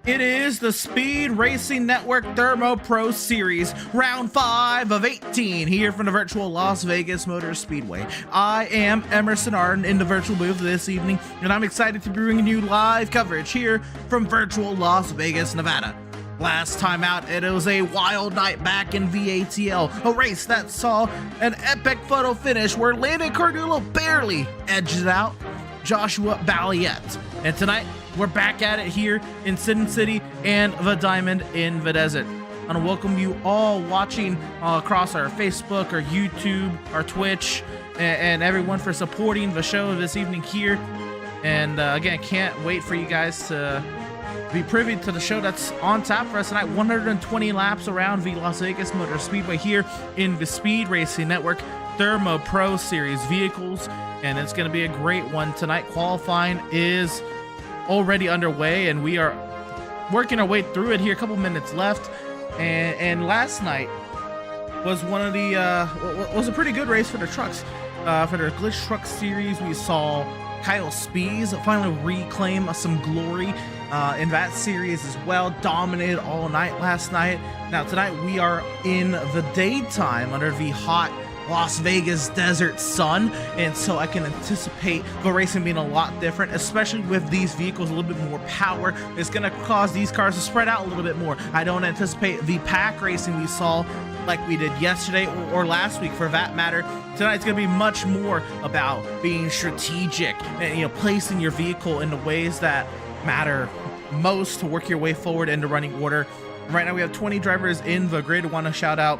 It is the Speed Racing Network ThermoPro Series, round 5 of 18, here from the virtual Las Vegas Motor Speedway. I am Emerson Arden in the virtual booth this evening, and I'm excited to be bringing you live coverage here from virtual Las Vegas, Nevada. Last time out, it was a wild night back in VATL, a race that saw an epic photo finish where Landon Cardullo barely edged out Joshua Balliet. And tonight, we're back at it here in Sin City and the Diamond in the Desert. I want to welcome you all watching across our Facebook, our YouTube, our Twitch, and everyone for supporting the show this evening here. And again, can't wait for you guys to be privy to the show that's on tap for us tonight. 120 laps around the Las Vegas Motor Speedway here in the Speed Racing Network ThermoPro Series vehicles. And it's going to be a great one tonight. Qualifying is already underway, and we are working our way through it here. A couple minutes left, and last night was one of the was a pretty good race for the trucks, for the Glitch Truck Series. We saw Kyle Spees finally reclaim some glory in that series as well. Dominated all night last night. Now tonight we are in the daytime under the hot Las Vegas desert sun, and so I can anticipate the racing being a lot different, especially with these vehicles. A little bit more power is going to cause these cars to spread out a little bit more. I don't anticipate the pack racing we saw like we did yesterday or last week for that matter. Tonight's going to be much more about being strategic and, you know, placing your vehicle in the ways that matter most to work your way forward into running order. Right now we have 20 drivers in the grid. Want to shout out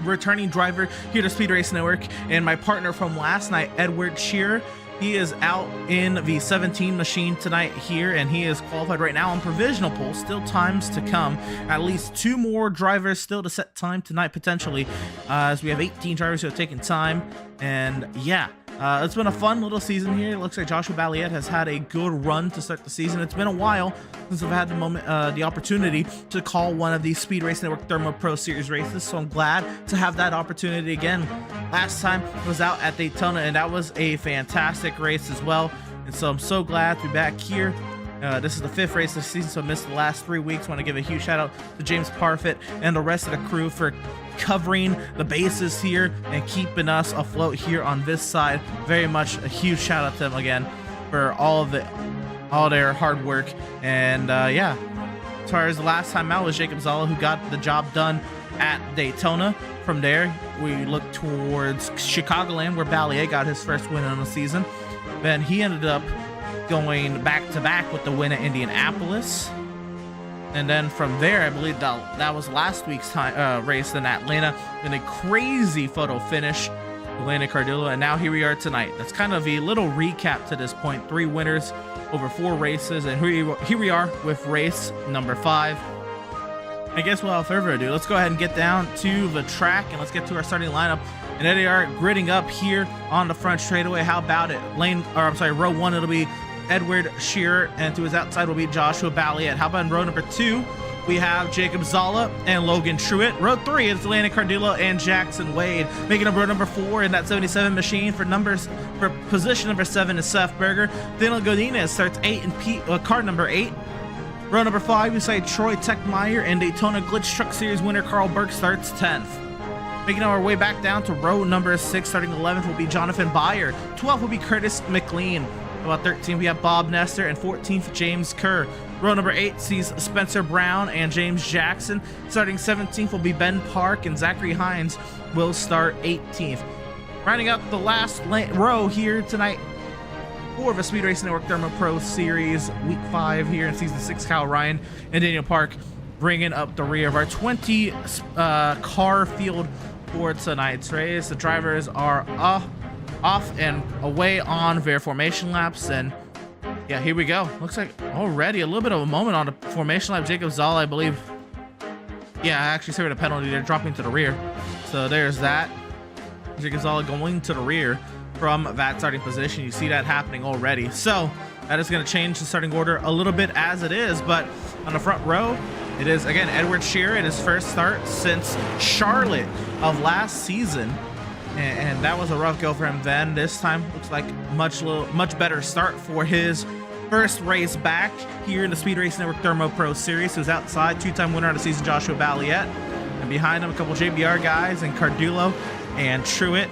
returning driver here to Speed Racing Network and my partner from last night, Edward Shearer. He is out in the 17 machine tonight here, and he is qualified right now on provisional pole. Still times to come. At least 2 more drivers still to set time tonight potentially, as we have 18 drivers who have taken time. And yeah, it's been a fun little season here. It looks like Joshua Balliet has had a good run to start the season. It's been a while since I've had the opportunity to call one of these Speed Racing Network ThermoPro Series races, so I'm glad to have that opportunity again. Last time I was out at Daytona, and that was a fantastic race as well, and so I'm so glad to be back here. This is the 5th race of the season, so I missed the last 3 weeks. Want to give a huge shout out to James Parfit and the rest of the crew for covering the bases here and keeping us afloat here on this side. Very much a huge shout out to them again for all their hard work. And yeah, as far as the last time out was Jacob Zala, who got the job done at Daytona. From there, we look towards Chicagoland, where Balliet got his first win on the season. Then he ended up going back-to-back with the win at Indianapolis. And then from there, I believe that was last week's race in Atlanta. Then a crazy photo finish with Landon Cardillo. And now here we are tonight. That's kind of a little recap to this point. 3 winners over 4 races. And here we are with race number 5. I guess without further ado, let's go ahead and get down to the track and let's get to our starting lineup. And there they are, gridding up here on the front straightaway. How about it? Row 1, it'll be Edward Shearer, and to his outside will be Joshua Balliet. How about in row number 2, we have Jacob Zala and Logan Truitt. Row 3 is Landon Cardillo and Jackson Wade. Making up row number 4 in that 77 machine for position number 7 is Seth Berger. Daniel Godinez starts 8 in car number 8. Row number 5, we say Troy Techmeyer, and Daytona Glitch Truck Series winner Carl Burke starts 10th. Making our way back down to row number 6, starting 11th will be Jonathan Byer. 12th will be Curtis McLean. About 13th, we have Bob Nestor, and 14th, James Kerr. Row number 8 sees Spencer Brown and James Jackson. Starting 17th will be Ben Park, and Zachary Hines will start 18th. Rounding out the last row here tonight for the Speed Racing Network ThermoPro Series Week 5 here in Season 6, Kyle Ryan and Daniel Park bringing up the rear of our 20 car field for tonight's race. The drivers are off and away on their formation laps, and yeah, here we go. Looks like already a little bit of a moment on the formation lap. Jacob Zala, I believe, yeah, I actually suffered a penalty there, dropping to the rear, so there's that. Jacob Zala going to the rear from that starting position. You see that happening already, so that is going to change the starting order a little bit as it is. But on the front row, it is again Edward Shearer in his first start since Charlotte of last season, and that was a rough go for him then. This time looks like much better start for his first race back here in the Speed Racing Network ThermoPro Series. Who's outside, 2-time winner of the season Joshua Balliet, and behind him a couple JBR guys and Cardillo and Truitt.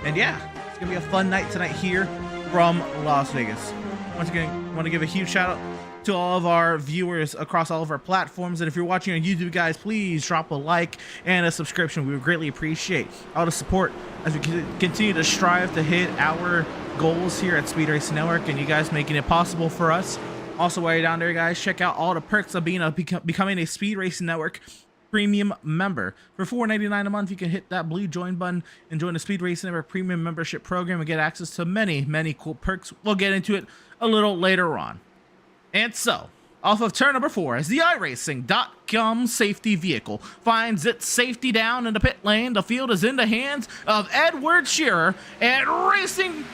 And yeah, it's gonna be a fun night tonight here from Las Vegas. Once again, want to give a huge shout out to all of our viewers across all of our platforms, and if you're watching on YouTube, guys, please drop a like and a subscription. We would greatly appreciate all the support as we continue to strive to hit our goals here at Speed Racing Network, and you guys making it possible for us. Also, while you're down there, guys, check out all the perks of becoming a Speed Racing Network Premium member. For $4.99 a month, you can hit that blue join button and join the Speed Racing Network Premium membership program and get access to many cool perks. We'll get into it a little later on. And so, off of turn number 4, as the iRacing.com safety vehicle finds its safety down in the pit lane, the field is in the hands of Edward Shearer, and racing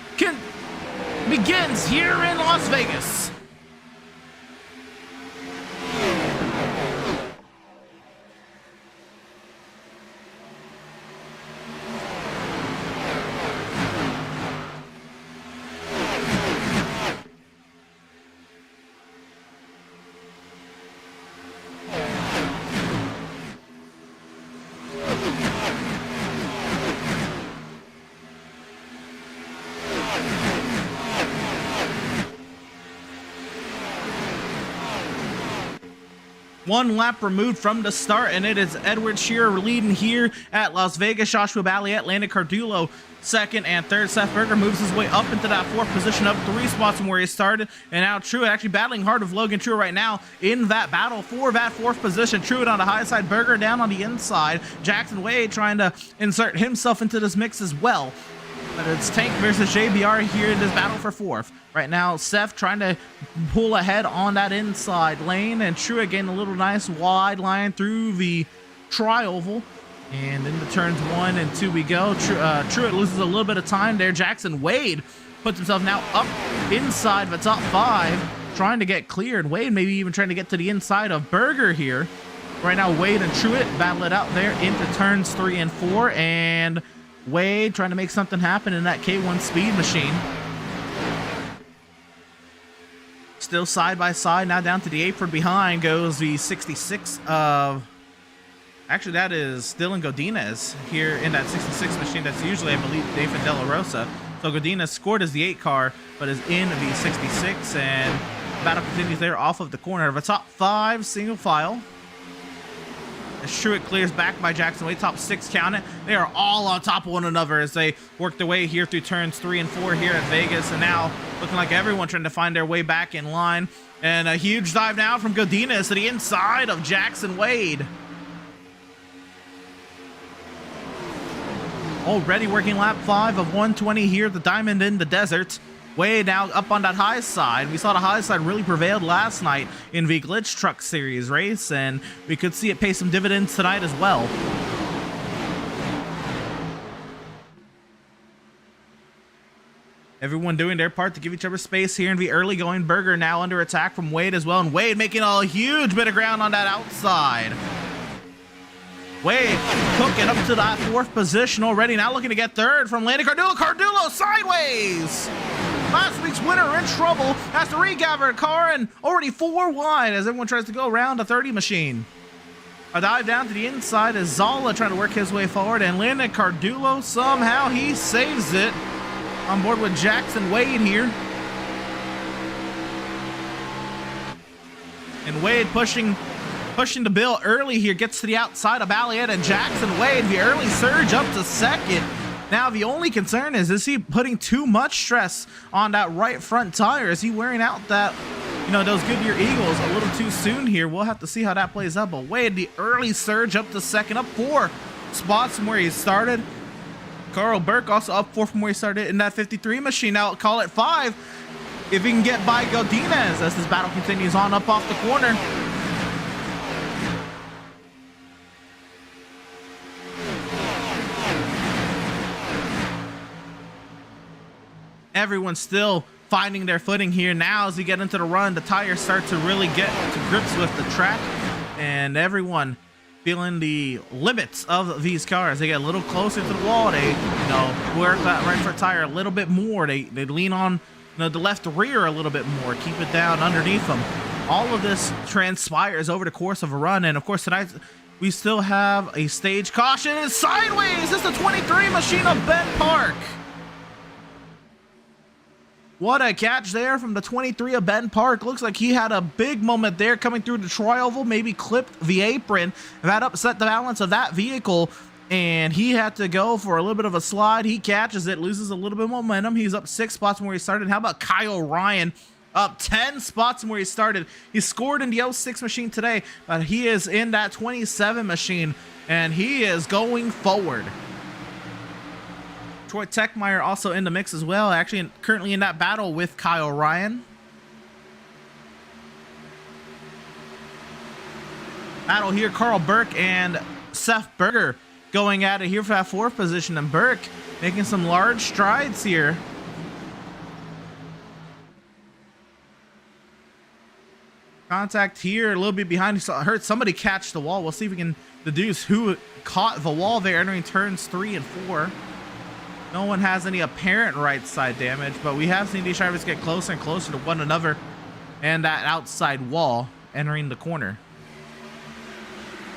begins here in Las Vegas. 1 lap removed from the start, and it is Edward Shearer leading here at Las Vegas. Joshua Balliet, Landon Cardulo second and third. Seth Berger moves his way up into that 4th position, up 3 spots from where he started. And now Truett actually battling hard with Logan Truett right now in that battle for that 4th position. Truett on the high side, Berger down on the inside. Jackson Wade trying to insert himself into this mix as well. But it's Tank versus JBR here in this battle for 4th. Right now, Seth trying to pull ahead on that inside lane, and Truett getting a little nice wide line through the tri-oval. And into turns 1 and 2 we go. Truett loses a little bit of time there. Jackson Wade puts himself now up inside the top 5, trying to get cleared. Wade maybe even trying to get to the inside of Berger here. Right now, Wade and Truett battle it out there into turns 3 and 4, and Wade trying to make something happen in that K1 speed machine. Still side by side, now down to the apron behind goes the 66 of... Actually, that is Dylan Godinez here in that 66 machine. That's usually, I believe, David De La Rosa. So Godinez scored as the 8 car, but is in the 66, and battle continues there off of the corner of a top 5 single file. As Truett clears back by Jackson Wade, top 6 count it. They are all on top of one another as they work their way here through turns 3 and 4 here at Vegas. And now looking like everyone trying to find their way back in line. And a huge dive now from Godinez to the inside of Jackson Wade. Already working lap 5 of 120 here at the Diamond in the Desert. Wade now up on that high side. We saw the high side really prevailed last night in the Glitch Truck Series race, and we could see it pay some dividends tonight as well. Everyone doing their part to give each other space here in the early going. Berger now under attack from Wade as well, and Wade making a huge bit of ground on that outside. Wade cooking up to that 4th position already. Now looking to get 3rd from Landon Cardulo. Cardulo sideways. Last week's winner in trouble. Has to regather a car and already 4 wide as everyone tries to go around the 30 machine. A dive down to the inside as Zala trying to work his way forward, and Landon Cardulo somehow he saves it. On board with Jackson Wade here. And Wade pushing the bill early here, gets to the outside of Balliet, and Jackson Wade, the early surge up to 2nd. Now the only concern is he putting too much stress on that right front tire? Is he wearing out that, those Goodyear Eagles a little too soon here? We'll have to see how that plays out. But Wade, the early surge up to 2nd, up 4 spots from where he started. Carl Burke also up 4 from where he started in that 53 machine. Now call it 5 if he can get by Godinez as this battle continues on up off the corner. Everyone's still finding their footing here. Now as we get into the run, the tires start to really get to grips with the track, and everyone feeling the limits of these cars. They get a little closer to the wall. They work that right front tire a little bit more. They lean on the left rear a little bit more, keep it down underneath them. All of this transpires over the course of a run, and of course tonight we still have a stage caution. It's sideways. It's the 23 machine of Ben Park. What a catch there from the 23 of Ben Park. Looks like he had a big moment there coming through the tri-oval, maybe clipped the apron. That upset the balance of that vehicle, and he had to go for a little bit of a slide. He catches it, loses a little bit of momentum. He's up 6 spots from where he started. How about Kyle Ryan? Up 10 spots from where he started. He scored in the 06 machine today, but he is in that 27 machine, and he is going forward. Troy Techmeyer also in the mix as well, actually currently in that battle with Kyle Ryan. Battle here, Carl Burke and Seth Berger going at it here for that 4th position, and Burke making some large strides here. Contact here a little bit behind. I heard somebody catch the wall. We'll see if we can deduce who caught the wall there entering turns 3 and 4. No one has any apparent right side damage, but we have seen these drivers get closer and closer to one another and that outside wall entering the corner.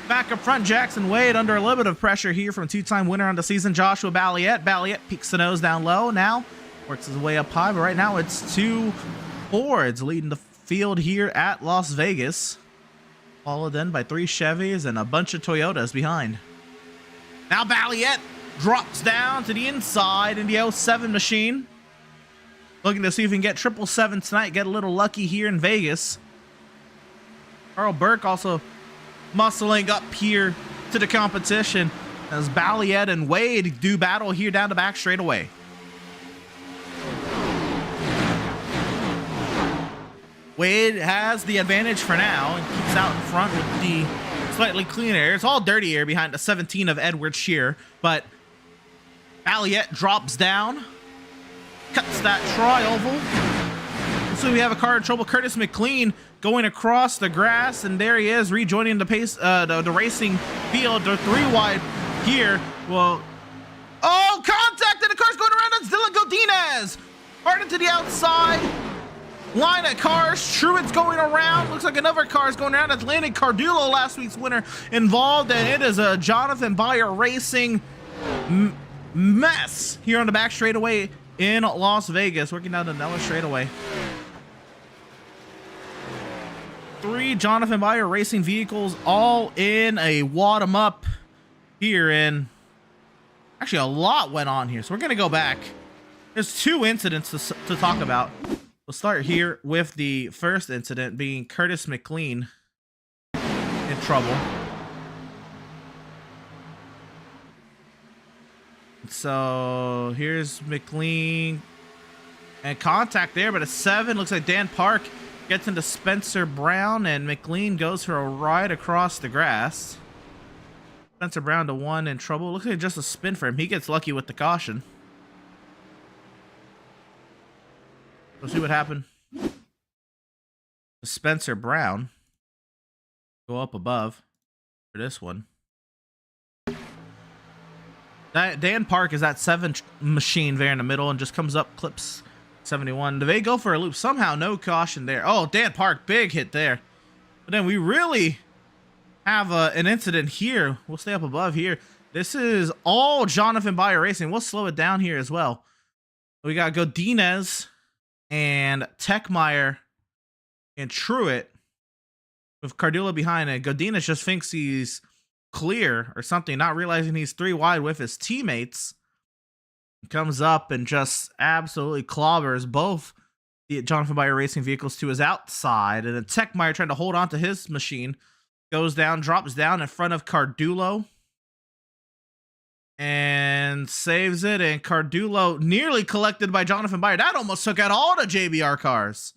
Back up front, Jackson Wade under a little bit of pressure here from 2-time winner on the season, Joshua Balliet. Balliet peeks the nose down low, now works his way up high, but right now it's 2 Fords leading the field here at Las Vegas. followed then by 3 Chevys and a bunch of Toyotas behind. Now Balliet drops down to the inside in the 07 machine. Looking to see if we can get 777 tonight, get a little lucky here in Vegas. Carl Burke also muscling up here to the competition as Balliet and Wade do battle here down the back straightaway. Wade has the advantage for now and keeps out in front with the slightly cleaner air. It's all dirty air behind the 17 of Edward Shear, but Balliet drops down, cuts that tri-oval. So we have a car in trouble. Curtis McLean going across the grass, and there he is rejoining the pace, the racing field. They're 3 wide here. Well, oh, contact, and the car's going around. That's Dylan Godinez. Hard into the outside. Line of cars. Truett's going around. Looks like another car is going around. That's Landon Cardulo, last week's winner, involved, and it is a Jonathan Byer Racing mess here on the back straightaway in Las Vegas, working down the Nellis straightaway. 3 Jonathan Byer Racing vehicles all in a wad 'em up here, and actually a lot went on here, so we're gonna go back. There's 2 incidents to talk about. We'll start here with the first incident being Curtis McLean in trouble. So here's McLean and contact there, but a 7 looks like Dan Park gets into Spencer Brown, and McLean goes for a ride across the grass. Spencer Brown to 1 in trouble. Looks like just a spin for him. He gets lucky with the caution. We'll see what happened. Spencer Brown go up above for this one. Dan Park is that 7 machine there in the middle and just comes up, clips 71. Do they go for a loop? Somehow no caution there. Oh, Dan Park, big hit there. But then we really have an incident here. We'll stay up above here. This is all Jonathan Byer Racing. We'll slow it down here as well. We got Godinez and Techmeyer and Truett with Cardullo behind it. Godinez just thinks he's clear or something, not realizing he's 3 wide with his teammates. He comes up and just absolutely clobbers both the Jonathan Byer Racing vehicles to his outside, and then Techmeyer trying to hold on to his machine goes down, drops down in front of Cardullo and saves it, and Cardullo nearly collected by Jonathan Byer. That almost took out all the JBR cars.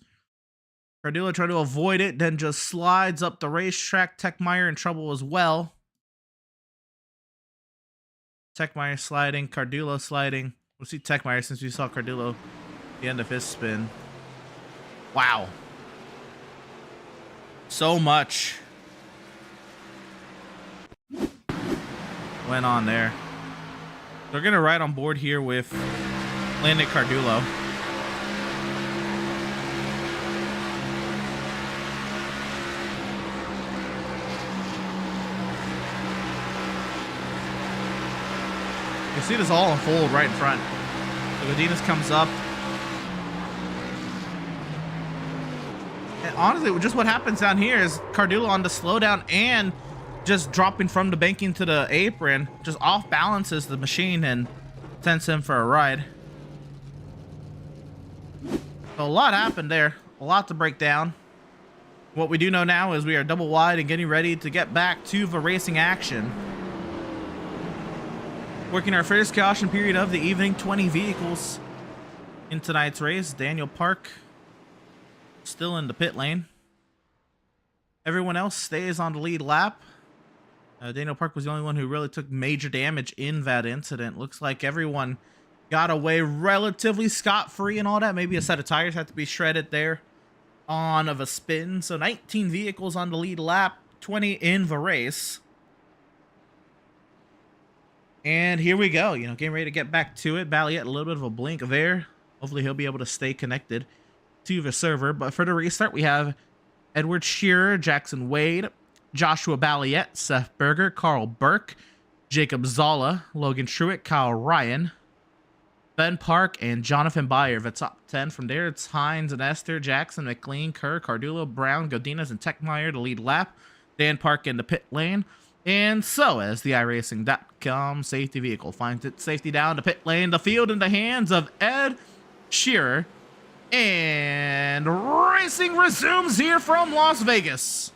Cardullo tried to avoid it, then just slides up the racetrack. Techmeyer in trouble as well. Techmeyer sliding, Cardullo sliding. We'll see Techmeyer since we saw Cardullo at the end of his spin. Wow. So much went on there. They're going to ride on board here with Landon Cardullo. You see this all unfold right in front. So Godinez comes up. And honestly, just what happens down here is Cardullo on the slowdown and just dropping from the banking to the apron, just off balances the machine and sends him for a ride. So a lot happened there, a lot to break down. What we do know now is we are double wide and getting ready to get back to the racing action. Working our first caution period of the evening, 20 vehicles in tonight's race. Daniel Park still in the pit lane. Everyone else stays on the lead lap. Daniel Park was the only one who really took major damage in that incident. Looks like everyone got away relatively scot-free and all that. Maybe a set of tires had to be shredded there on of a spin. So 19 vehicles on the lead lap, 20 in the race. And here we go, getting ready to get back to it. Balliet, a little bit of a blink there. Hopefully he'll be able to stay connected to the server. But for the restart, we have Edward Shearer, Jackson Wade, Joshua Balliet, Seth Berger, Carl Burke, Jacob Zolla, Logan Truitt, Kyle Ryan, Ben Park, and Jonathan Byer. The top 10 from there, it's Hines and Esther, Jackson, McLean, Kerr, Cardullo, Brown, Godinez, and Techmeyer to lead lap. Dan Park in the pit lane. And so, as the iRacing.com safety vehicle finds its safety down to pit lane, the field in the hands of Ed Shearer. And racing resumes here from Las Vegas.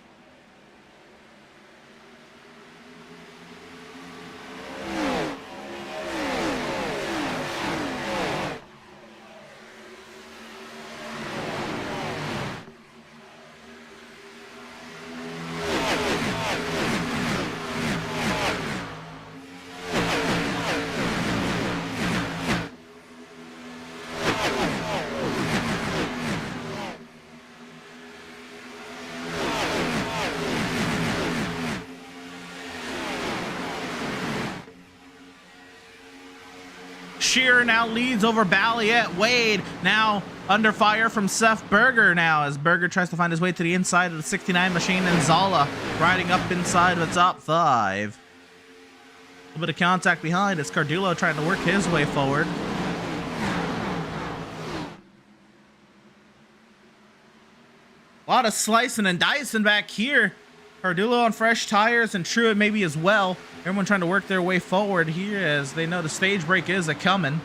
Shearer now leads over Balliet. Wade now under fire from Seth Berger now as Berger tries to find his way to the inside of the 69 machine, and Zala riding up inside of the top 5. A little bit of contact behind as Cardullo trying to work his way forward. A lot of slicing and dicing back here. Cardullo on fresh tires and Truett maybe as well. Everyone trying to work their way forward here as they know the stage break is a-coming.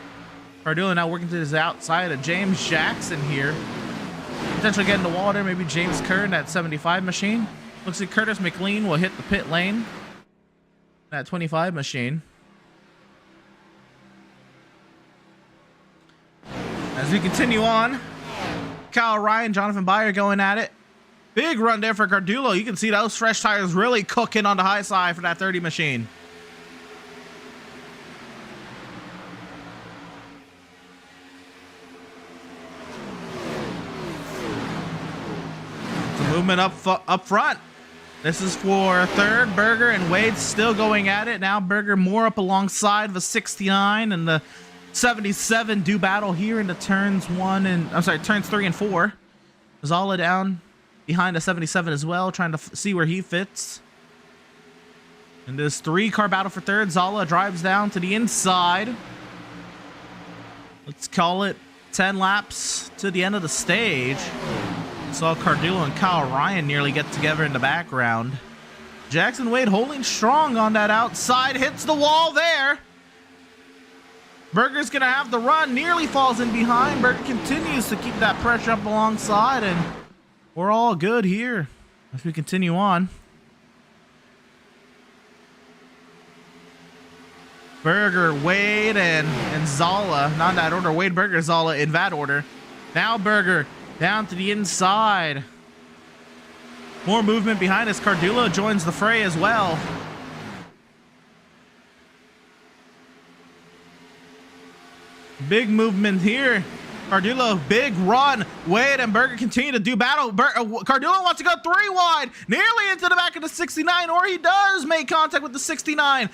Cardullo now working to his outside of James Jackson here. Potentially getting the wall there. Maybe James Kerr in that 75 machine. Looks like Curtis McLean will hit the pit lane. That 25 machine. As we continue on, Kyle Ryan, Jonathan Byer going at it. Big run there for Cardullo. You can see those fresh tires really cooking on the high side for that 30 machine. Some movement up front. This is for third. Berger and Wade still going at it. Now Berger more up alongside the 69 and the 77 do battle here in the turns 3 and 4. Zala down behind a 77 as well, trying to see where he fits. And this 3-car battle for third. Zala drives down to the inside. Let's call it 10 laps to the end of the stage. Saw Cardullo and Kyle Ryan nearly get together in the background. Jackson Wade holding strong on that outside. Hits the wall there. Berger's going to have the run. Nearly falls in behind. Berger continues to keep that pressure up alongside, and we're all good here as we continue on. Berger, Wade, and Zala. Not in that order. Wade, Berger, Zala in that order. Now Berger down to the inside. More movement behind us. Cardullo joins the fray as well. Big movement here. Cardullo, big run. Wade and Berger continue to do battle. Cardullo wants to go 3 wide, nearly into the back of the 69, or he does make contact with the 69.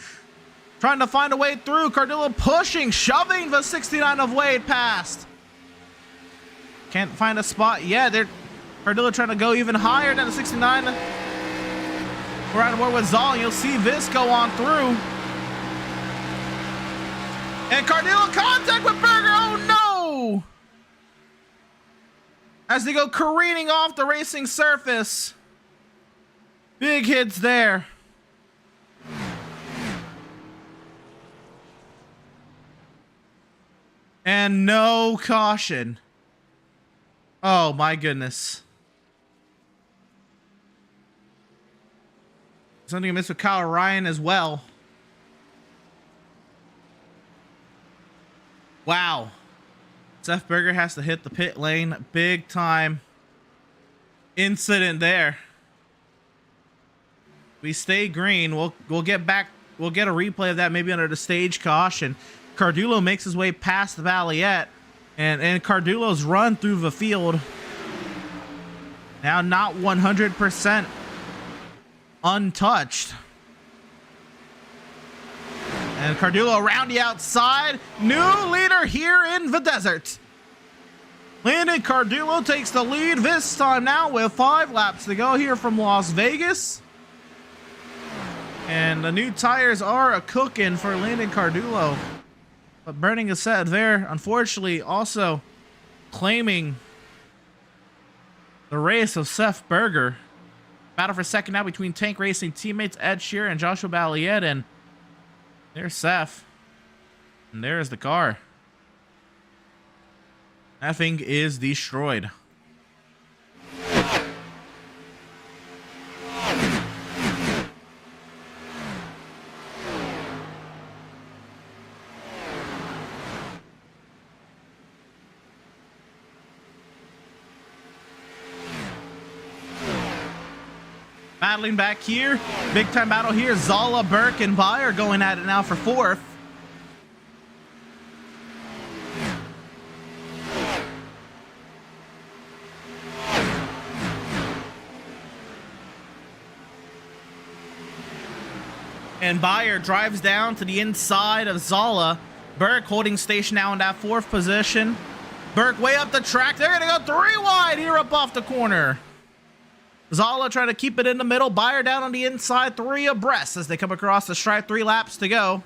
Trying to find a way through. Cardullo pushing, shoving the 69 of Wade past. Can't find a spot yet. Cardullo trying to go even higher than the 69. We're on board with Zal. You'll see this go on through. And Cardullo contact with Berger. Oh no! As they go careening off the racing surface. Big hits there. And no caution. Oh my goodness. Something I missed with Kyle Ryan as well. Wow. Seth Berger has to hit the pit lane. Big time incident there. We stay green. We'll get back. We'll get a replay of that maybe under the stage caution. Cardullo makes his way past the Valiette, and Cardullo's run through the field now not 100% untouched. And Cardullo around the outside. New leader here in the desert. Landon Cardullo takes the lead this time now with 5 laps to go here from Las Vegas. And the new tires are a cooking for Landon Cardullo. But burning a set there, unfortunately, also claiming the race of Seth Berger. Battle for second now between Tank Racing teammates Ed Shearer and Joshua Balliet, and there's Seth. And there's the car. That thing is destroyed. Battling back here. Big time battle here. Zala, Burke, and Bayer going at it now for fourth. And Bayer drives down to the inside of Zala. Burke holding station now in that fourth position. Burke way up the track. They're going to go 3 wide here up off the corner. Zala trying to keep it in the middle. Bayer down on the inside, 3 abreast as they come across the stripe. 3 laps to go.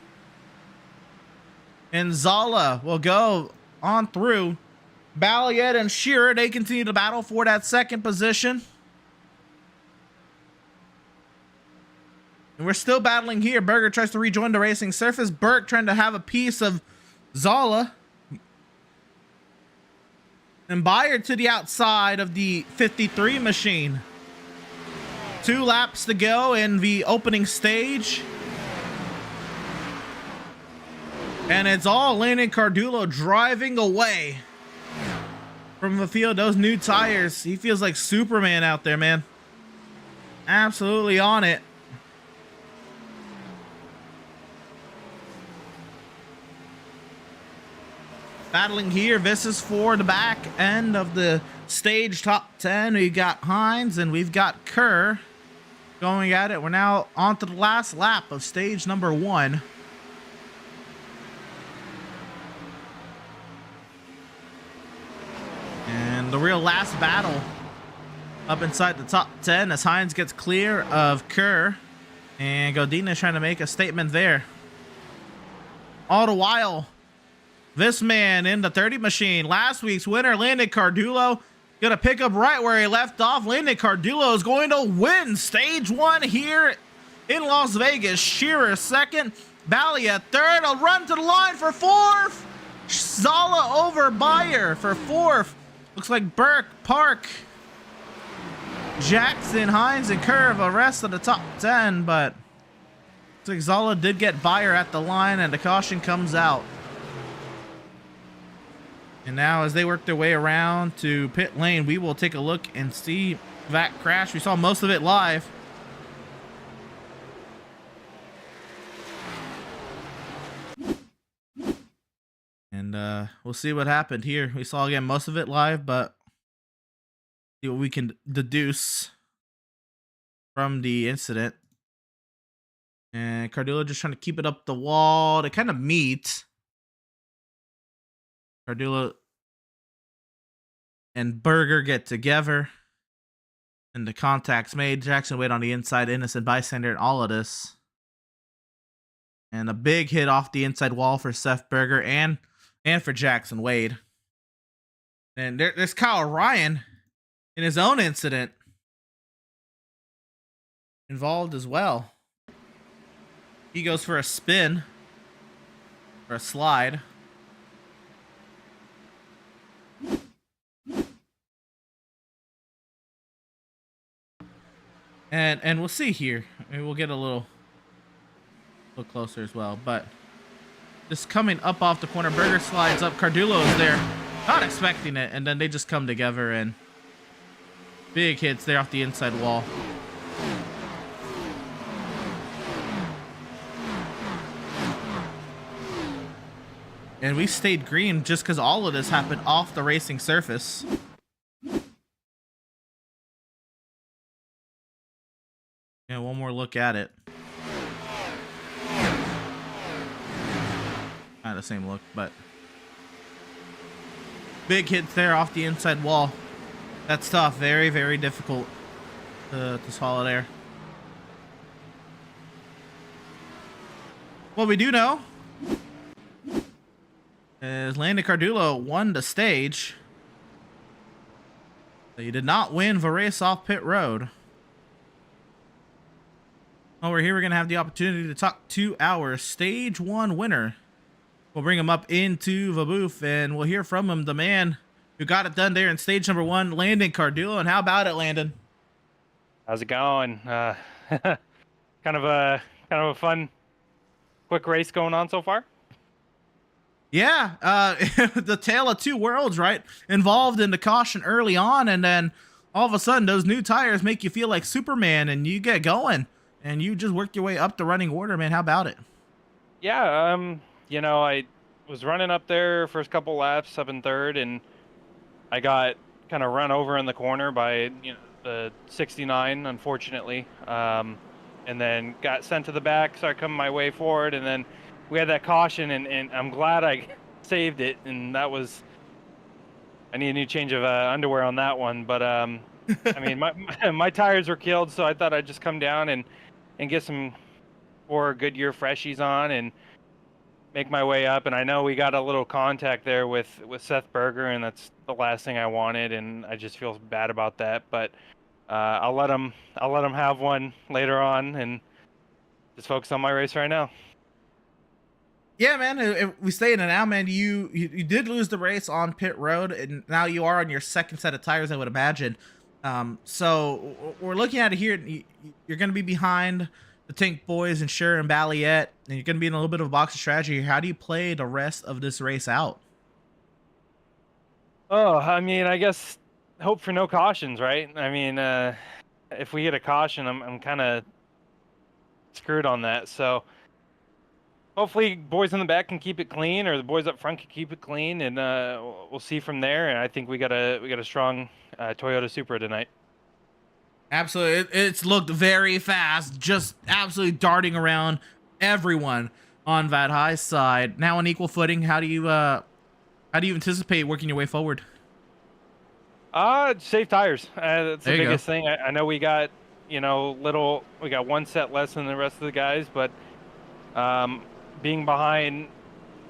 And Zala will go on through. Balliet and Shearer, they continue to battle for that second position. And we're still battling here. Berger tries to rejoin the racing surface. Burke trying to have a piece of Zala. And Bayer to the outside of the 53 machine. 2 laps to go in the opening stage. And it's all Landon Cardulo driving away from the field. Those new tires. He feels like Superman out there, man. Absolutely on it. Battling here. This is for the back end of the stage top 10. We've got Hines and we've got Kerr going at it. We're now on to the last lap of stage number 1. And the real last battle up inside the top 10 as Hines gets clear of Kerr. And Godina is trying to make a statement there. All the while, this man in the 30 machine, last week's winner, Landon Cardulo, gonna pick up right where he left off. Landon Cardulo is going to win stage 1 here in Las Vegas. Shearer second, Balliet third. A run to the line for fourth. Zala over Bayer for fourth. Looks like Burke, Park, Jackson, Hines, and Kerr the rest of the top 10, but looks like Zala did get Bayer at the line, and the caution comes out. And now as they work their way around to pit lane, we will take a look and see that crash. We saw most of it live. And we'll see what happened here. We saw, again, most of it live, but see what we can deduce from the incident. And Cardulo just trying to keep it up the wall. They kind of meet. Cardulo and Berger get together, and the contact's made. Jackson Wade on the inside, innocent bystander in all of this. And a big hit off the inside wall for Seth Berger and for Jackson Wade. And there's Kyle Ryan in his own incident involved as well. He goes for a spin or a slide. And we'll see here. Maybe we'll get a little closer as well. But just coming up off the corner, Berger slides up. Cardulo is there, not expecting it, and then they just come together and big hits there off the inside wall. And we stayed green just because all of this happened off the racing surface. Yeah, one more look at it. Not the same look, but big hits there off the inside wall. That's tough. Very, very difficult to swallow there. What we do know is Landon Cardulo won the stage. He did not win the race off pit road. Over here, we're going to have the opportunity to talk to our Stage 1 winner. We'll bring him up into the booth, and we'll hear from him, the man who got it done there in stage number 1, Landon Cardullo. And how about it, Landon? How's it going? Kind of a fun, quick race going on so far. Yeah, the tale of two worlds, right? Involved in the caution early on, and then all of a sudden, those new tires make you feel like Superman, and you get going. And you just worked your way up the running order, man. How about it? Yeah, I was running up there first couple laps up in third, and I got kind of run over in the corner by the 69, unfortunately. And then got sent to the back, started coming my way forward, and then we had that caution, and I'm glad I saved it. And that was, I need a new change of underwear on that one, but I mean, my tires were killed, so I thought I'd just come down and get some 4 Goodyear freshies on and make my way up. And I know we got a little contact there with Seth Berger, and that's the last thing I wanted, and I just feel bad about that. But I'll let him have one later on and just focus on my race right now. Yeah, man. If we stay in it now, man. You did lose the race on pit road, and now you are on your second set of tires, I would imagine. So we're looking at it here. You're going to be behind the Tank Boys and Scherer and Balliet, and you're going to be in a little bit of a box of strategy. How do you play the rest of this race out? Oh, I mean, I guess hope for no cautions, right? I mean, if we get a caution, I'm kind of screwed on that. So hopefully boys in the back can keep it clean, or the boys up front can keep it clean, and we'll see from there. And I think we got a strong Toyota Supra tonight. Absolutely. It's looked very fast, just absolutely darting around everyone on that high side. Now on equal footing, how do you anticipate working your way forward? Safe tires. That's the biggest thing. I know we got, we got one set less than the rest of the guys, but being behind,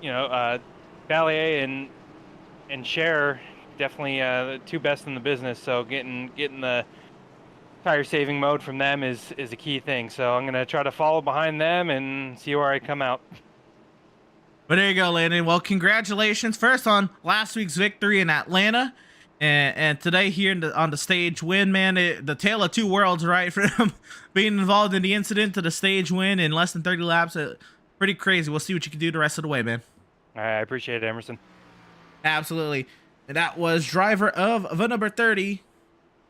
Balliet and Scherer, definitely the 2 best in the business. So getting the tire saving mode from them is a key thing. So I'm gonna try to follow behind them and see where I come out. But there you go, Landon. Well, congratulations first on last week's victory in Atlanta, and today here on the stage win, man. The tale of two worlds, right? From being involved in the incident to the stage win in less than 30 laps. Pretty crazy. We'll see what you can do the rest of the way, man. All right, I appreciate it, Emerson. Absolutely. And that was driver of the number 30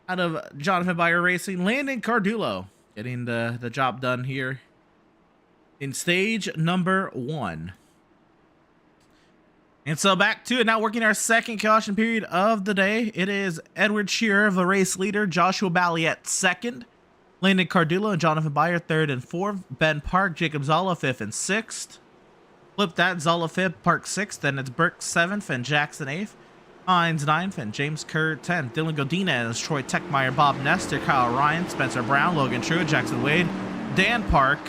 out of Jonathan iRacing, Landon Cardullo, getting the job done here in stage number 1. And so back to it now, working our second caution period of the day. It is Edward Scherer, the race leader, Joshua Balliet second, Landon Cardullo and Jonathan Byer third and fourth, Ben Park, Jacob Zolla fifth and sixth. Flip that, Zolla fifth, Park sixth, then it's Burke seventh and Jackson eighth, Hines ninth and James Kerr 10th, Dylan Godinez, Troy Techmeyer, Bob Nestor, Kyle Ryan, Spencer Brown, Logan Truitt, Jackson Wade, Dan Park,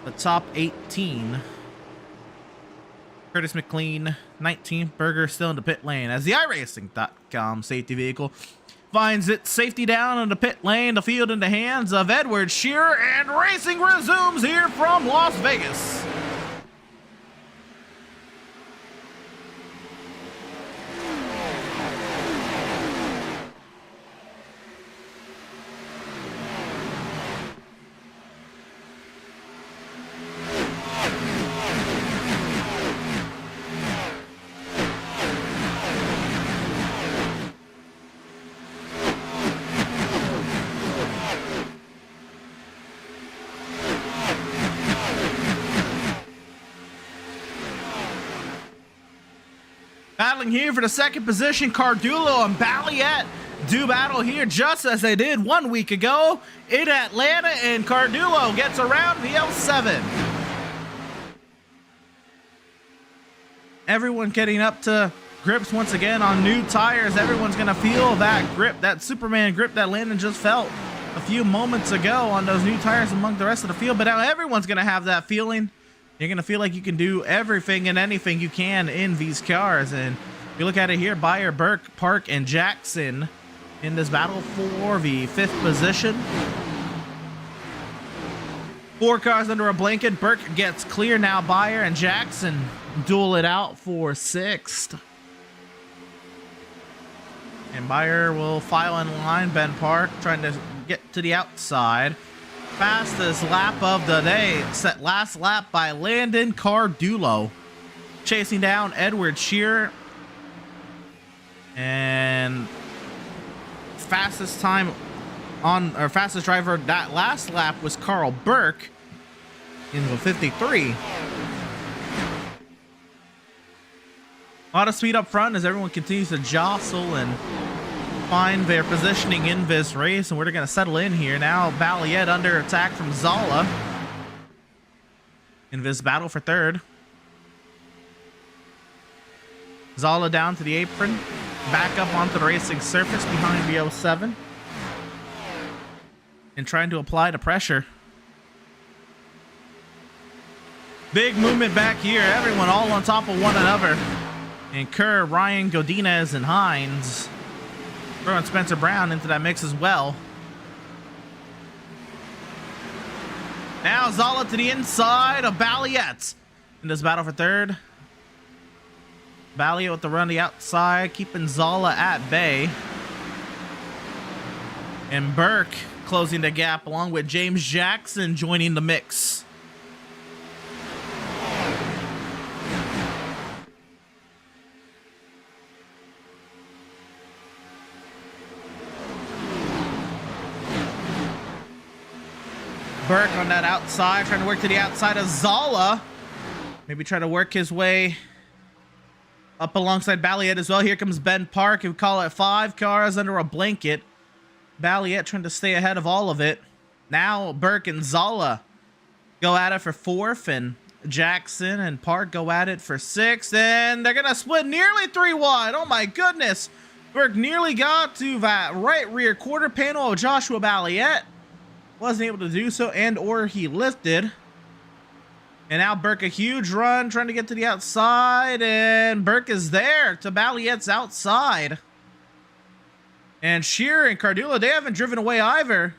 the top 18. Curtis McLean 19th, Berger still in the pit lane as the iRacing.com safety vehicle finds its safety down in the pit lane, the field in the hands of Edward Scherer, and racing resumes here from Las Vegas. Battling here for the second position, Cardullo and Balliet do battle here just as they did 1 week ago in Atlanta, and Cardullo gets around the L7. Everyone getting up to grips once again on new tires. Everyone's going to feel that grip, that Superman grip that Landon just felt a few moments ago on those new tires among the rest of the field. But now everyone's going to have that feeling. You're going to feel like you can do everything and anything you can in these cars. And if you look at it here, Byer, Burke, Park, and Jackson in this battle for the 5th position. 4 cars under a blanket. Burke gets clear now. Beyer and Jackson duel it out for 6th. And Beyer will file in line. Ben Park trying to get to the outside. Fastest lap of the day. Set last lap by Landon Cardulo. Chasing down Edward Shearer. And fastest time on, or fastest driver that last lap was Carl Burke in the 53. A lot of speed up front as everyone continues to jostle and find their positioning in this race, and we're going to settle in here now. Balliet under attack from Zala in this battle for 3rd. Zala down to the apron, back up onto the racing surface behind the 07. And trying to apply the pressure. Big movement back here. Everyone all on top of one another. And Kerr, Ryan, Godinez, and Hines. Throwing Spencer Brown into that mix as well. Now Zala to the inside of Balliet in this battle for 3rd. Balliet with the run to the outside, keeping Zala at bay. And Burke closing the gap along with James Jackson joining the mix. Burke on that outside, trying to work to the outside of Zala. Maybe try to work his way up alongside Balliet as well. Here comes Ben Park, who call it 5 cars under a blanket. Balliet trying to stay ahead of all of it. Now Burke and Zala go at it for 4th, and Jackson and Park go at it for 6th, and they're gonna split nearly 3 wide. Oh my goodness. Burke nearly got to that right rear quarter panel of Joshua Balliet. Wasn't able to do so, and or he lifted. And now Burke a huge run trying to get to the outside, and Burke is there to Balliet's outside. And Shearer and Cardula, they haven't driven away either.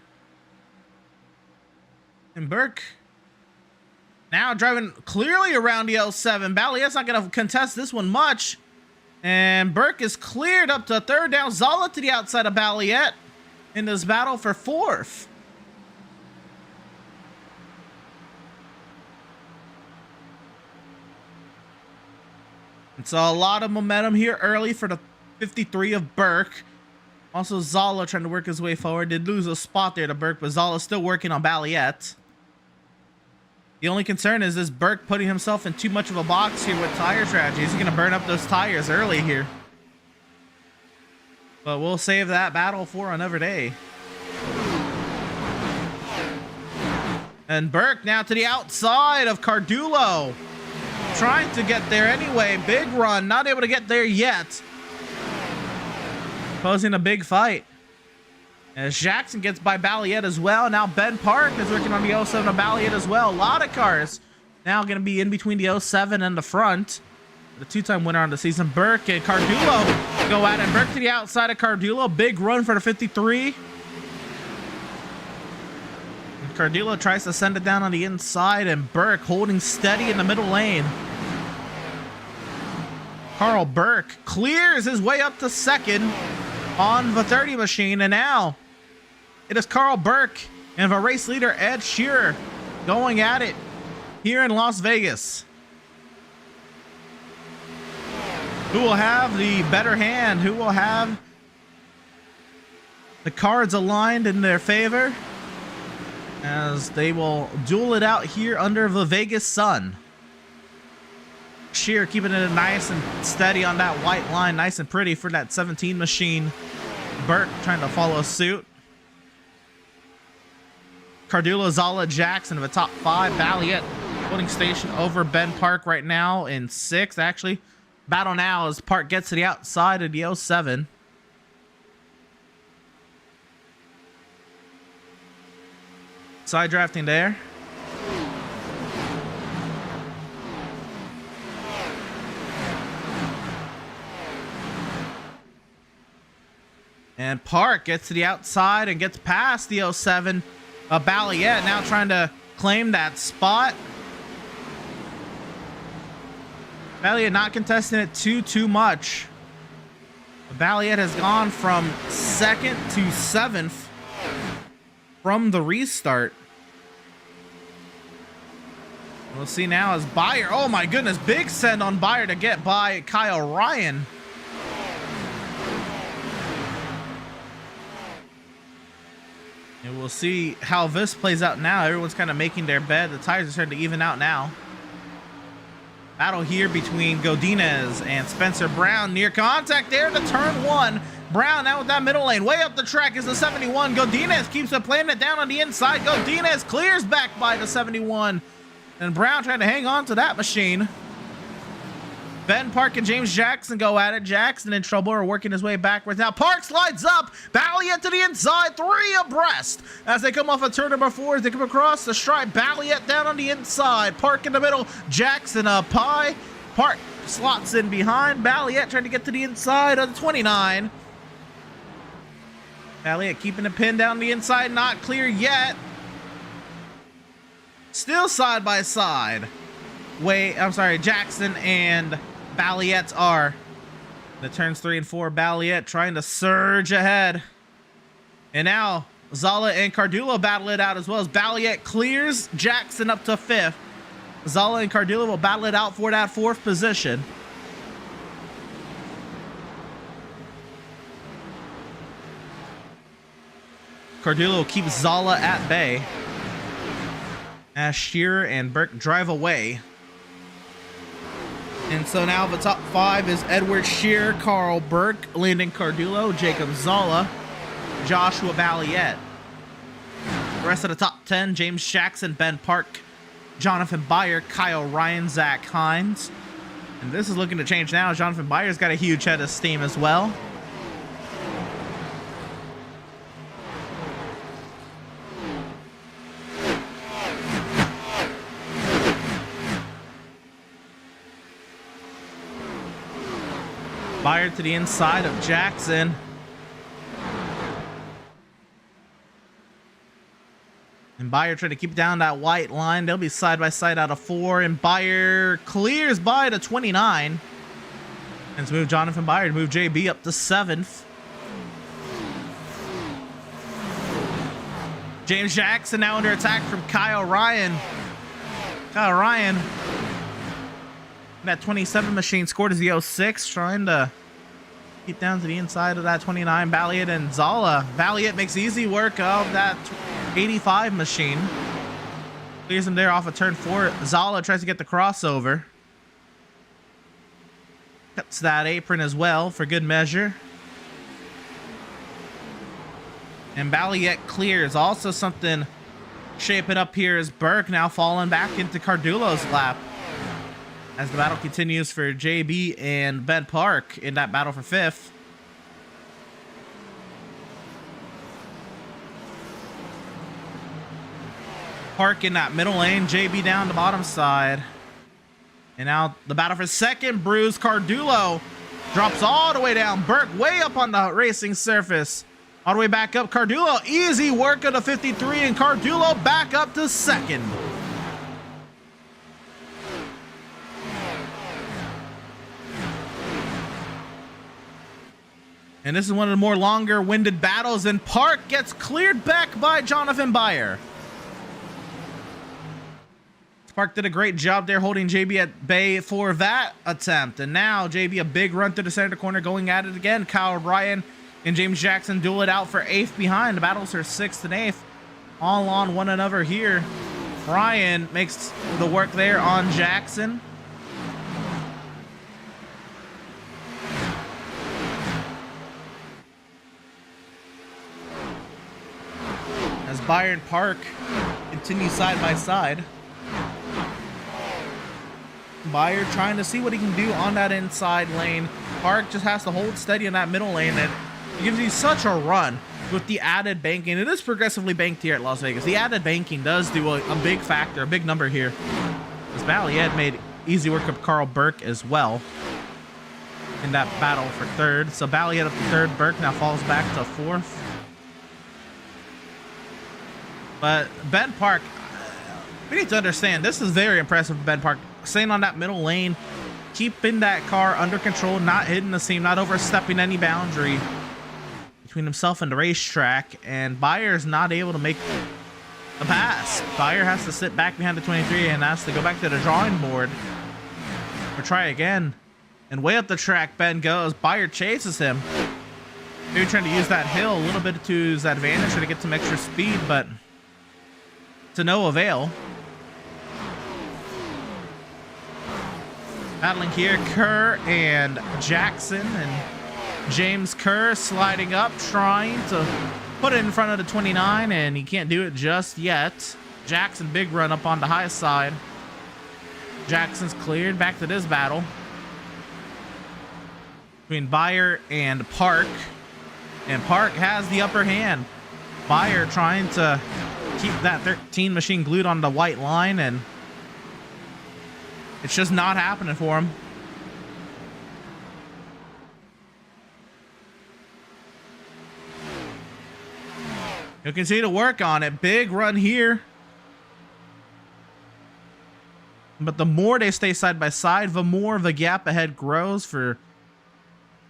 And Burke now driving clearly around the 07. Balliet's not going to contest this one much. And Burke is cleared up to 3rd down. Zala to the outside of Balliet in this battle for 4th. It's a lot of momentum here early for the 53 of Burke. Also, Zala trying to work his way forward. Did lose a spot there to Burke, but Zala's still working on Balliet. The only concern is Burke putting himself in too much of a box here with tire strategy. He's going to burn up those tires early here. But we'll save that battle for another day. And Burke now to the outside of Cardulo. Trying to get there anyway. Big run. Not able to get there yet. Posing a big fight. As Jackson gets by Balliet as well. Now Ben Park is working on the 07 of Balliet as well. A lot of cars now going to be in between the 07 and the front. The 2-time winner on the season. Burke and Cardulo go at it. Burke to the outside of Cardulo. Big run for the 53. And Cardulo tries to send it down on the inside. And Burke holding steady in the middle lane. Carl Burke clears his way up to 2nd on the 30 machine, and now it is Carl Burke and the race leader Ed Shearer going at it here in Las Vegas. Who will have the better hand? Who will have the cards aligned in their favor as they will duel it out here under the Vegas sun? Shearer keeping it nice and steady on that white line, nice and pretty for that 17 machine. Burke trying to follow suit. Cardulo, Zala, Jackson of the top 5. Balliet holding station over Ben Park right now in 6th. Actually, battle now as Park gets to the outside of the 07. Side drafting there. And Park gets to the outside and gets past the 07. Balliet now trying to claim that spot. Valiant not contesting it too much. Valiant has gone from 2nd to 7th from the restart. We'll see now as Bayer. Oh my goodness, big send on Bayer to get by Kyle Ryan. And we'll see how this plays out now. Everyone's kind of making their bed. The tires are starting to even out now. Battle here between Godinez and Spencer Brown. Near contact there to turn 1. Brown now with that middle lane. Way up the track is the 71. Godinez keeps it, playing it down on the inside. Godinez clears back by the 71. And Brown trying to hang on to that machine. Ben Park and James Jackson go at it. Jackson in trouble or working his way backwards. Now Park slides up. Balliet to the inside. 3 abreast. As they come off of turn number 4, as they come across the stripe. Balliet down on the inside. Park in the middle. Jackson up high. Park slots in behind. Balliet trying to get to the inside of the 29. Balliet keeping the pin down the inside. Not clear yet. Still side by side. Jackson and Balliet are. The turns 3 and 4, Balliet trying to surge ahead. And now Zala and Cardullo battle it out as well as Balliet clears Jackson up to 5th. Zala and Cardullo will battle it out for that 4th position. Cardullo keeps Zala at bay as Shearer and Burke drive away. And so now the top 5 is Edward Shearer, Carl Burke, Landon Cardullo, Jacob Zala, Joshua Balliet. The rest of the top 10, James Jackson, Ben Park, Jonathan Bayer, Kyle Ryan, Zach Hines. And this is looking to change now. Jonathan Bayer's got a huge head of steam as well. Bayer to the inside of Jackson. And Bayer trying to keep down that white line. They'll be side by side out of 4. And Bayer clears by to 29. And to move Jonathan Bayer to move JB up to 7th. James Jackson now under attack from Kyle Ryan. Kyle Ryan. That 27 machine scored as the 06, trying to keep down to the inside of that 29. Balliet and Zala. Balliet makes easy work of that 85 machine. Clears him there off of turn 4. Zala tries to get the crossover. Cuts that apron as well for good measure. And Balliet clears. Also something shaping up here is Burke now falling back into Cardullo's lap. As the battle continues for JB and Ben Park in that battle for 5th. Park in that middle lane, JB down the bottom side. And now the battle for 2nd, Bruce Cardullo drops all the way down. Burke way up on the racing surface. All the way back up, Cardullo, easy work of the 53, and Cardullo back up to 2nd. And this is one of the more longer-winded battles, and Park gets cleared back by Jonathan Bayer. Park did a great job there holding JB at bay for that attempt. And now JB a big run through the center corner going at it again. Kyle Ryan and James Jackson duel it out for 8th behind. The battles are 6th and 8th. All on one another here. Ryan makes the work there on Jackson. As Bayer and Park continue side by side. Bayer trying to see what he can do on that inside lane. Park just has to hold steady in that middle lane, and it gives you such a run with the added banking. It is progressively banked here at Las Vegas. The added banking does do a big factor, a big number here. As Balliet made easy work of Carl Burke as well in that battle for 3rd. So Balliet up to 3rd. Burke now falls back to 4th. But Ben Park, We need to understand, this is very impressive for Ben Park. Staying on that middle lane, keeping that car under control, not hitting the seam, not overstepping any boundary between himself and the racetrack. And Bayer's not able to make the pass. Bayer has to sit back behind the 23 and has to go back to the drawing board or try again. And way up the track, Ben goes. Bayer chases him. Maybe trying to use that hill a little bit to his advantage to get some extra speed, but to no avail. Battling here, Kerr and Jackson, and James Kerr sliding up, trying to put it in front of the 29, and he can't do it just yet. Jackson, big run up on the high side. Jackson's cleared. Back to this battle between Bayer and Park. And Park has the upper hand. Bayer trying to keep that 13 machine glued on the white line, and it's just not happening for him. He'll continue to work on it. Big run here. But the more they stay side by side, the more the gap ahead grows for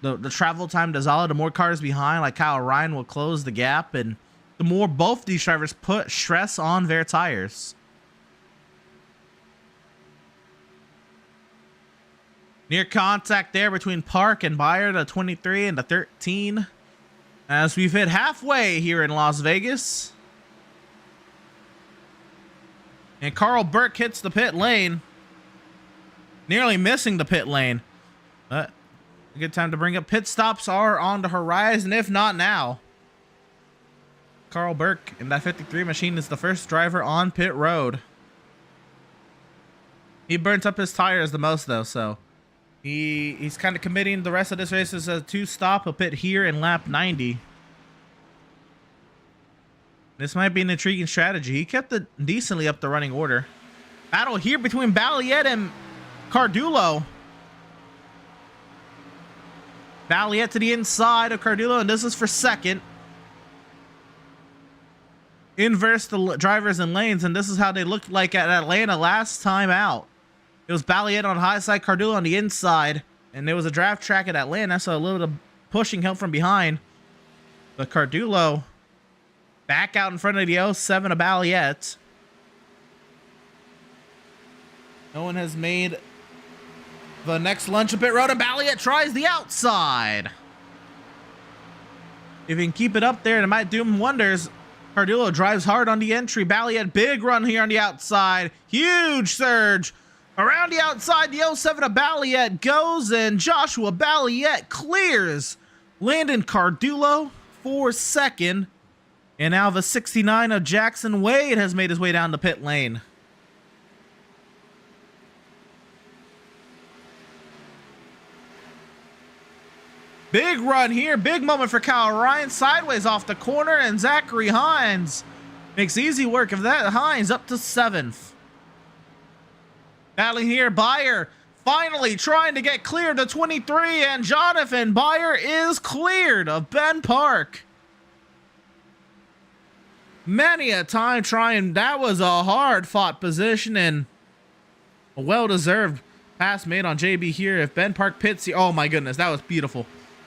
the travel time to Zala. The more cars behind, like Kyle Ryan, will close the gap. And the more both these drivers put stress on their tires. Near contact there between Park and Bayer, the 23 and the 13. As we've hit halfway here in Las Vegas. And Carl Burke hits the pit lane. Nearly missing the pit lane. But a good time to bring up pit stops are on the horizon, if not now. Carl Burke in that 53 machine is the first driver on pit road. He burnt up his tires the most though, so he's kind of committing the rest of this race as a 2-stop. He'll pit here in lap 90. This might be an intriguing strategy. He kept it decently up the running order. Battle here between Balliet and Cardulo. Balliet to the inside of Cardulo, and this is for second. Inverse the drivers and lanes, and this is how they looked like at Atlanta last time out. It was Balliet on the high side, Cardulo on the inside, and there was a draft track at Atlanta, so a little bit of pushing help from behind. But Cardulo back out in front of the 07 of Balliet. No one has made the next lunch of pit road, and Balliet tries the outside. If he can keep it up there, it might do him wonders. Cardulo drives hard on the entry. Balliet, big run here on the outside. Huge surge. Around the outside, the 07 of Balliet goes, and Joshua Balliet clears Landon Cardulo for second. And now the 69 of Jackson Wade has made his way down the pit lane. Big run here. Big moment for Kyle Ryan. Sideways off the corner, and Zachary Hines makes easy work of that. Hines up to 7th. Battling here, Bayer finally trying to get cleared to 23, and Jonathan Bayer is cleared of Ben Park. Many a time trying. That was a hard fought position and a well-deserved pass made on JB here. If Ben Park pits here, oh my goodness, that was beautiful.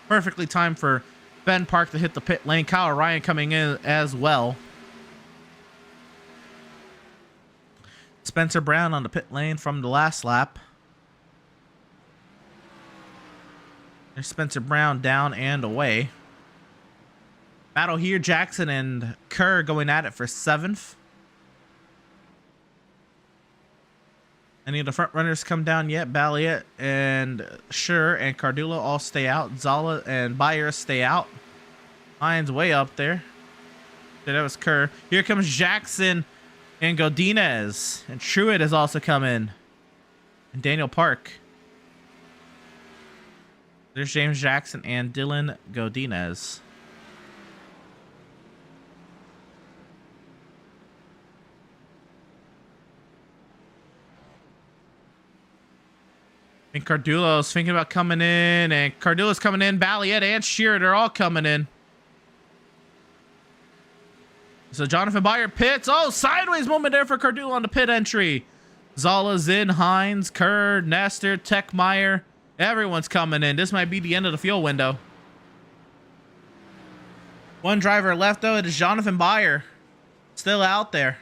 Perfectly timed for Ben Park to hit the pit lane. Kyle Ryan coming in as well. Spencer Brown on the pit lane from the last lap. There's Spencer Brown down and away. Battle here, Jackson and Kerr going at it for 7th. Any of the front runners come down yet? Balliet and Schur and Cardulo all stay out. Zala and Bayer stay out. Hines way up there. That was Kerr. Here comes Jackson and Godinez. And Truitt has also come in. And Daniel Park. There's James Jackson and Dylan Godinez. And Cardulo's thinking about coming in, and Cardulo's coming in. Balliet and Shearer are all coming in. So Jonathan Byer pits. Oh, sideways moment there for Cardulo on the pit entry. Zala's in, Hines, Kerr, Nestor, Techmeyer. Everyone's coming in. This might be the end of the fuel window. One driver left, though. It is Jonathan Byer. Still out there.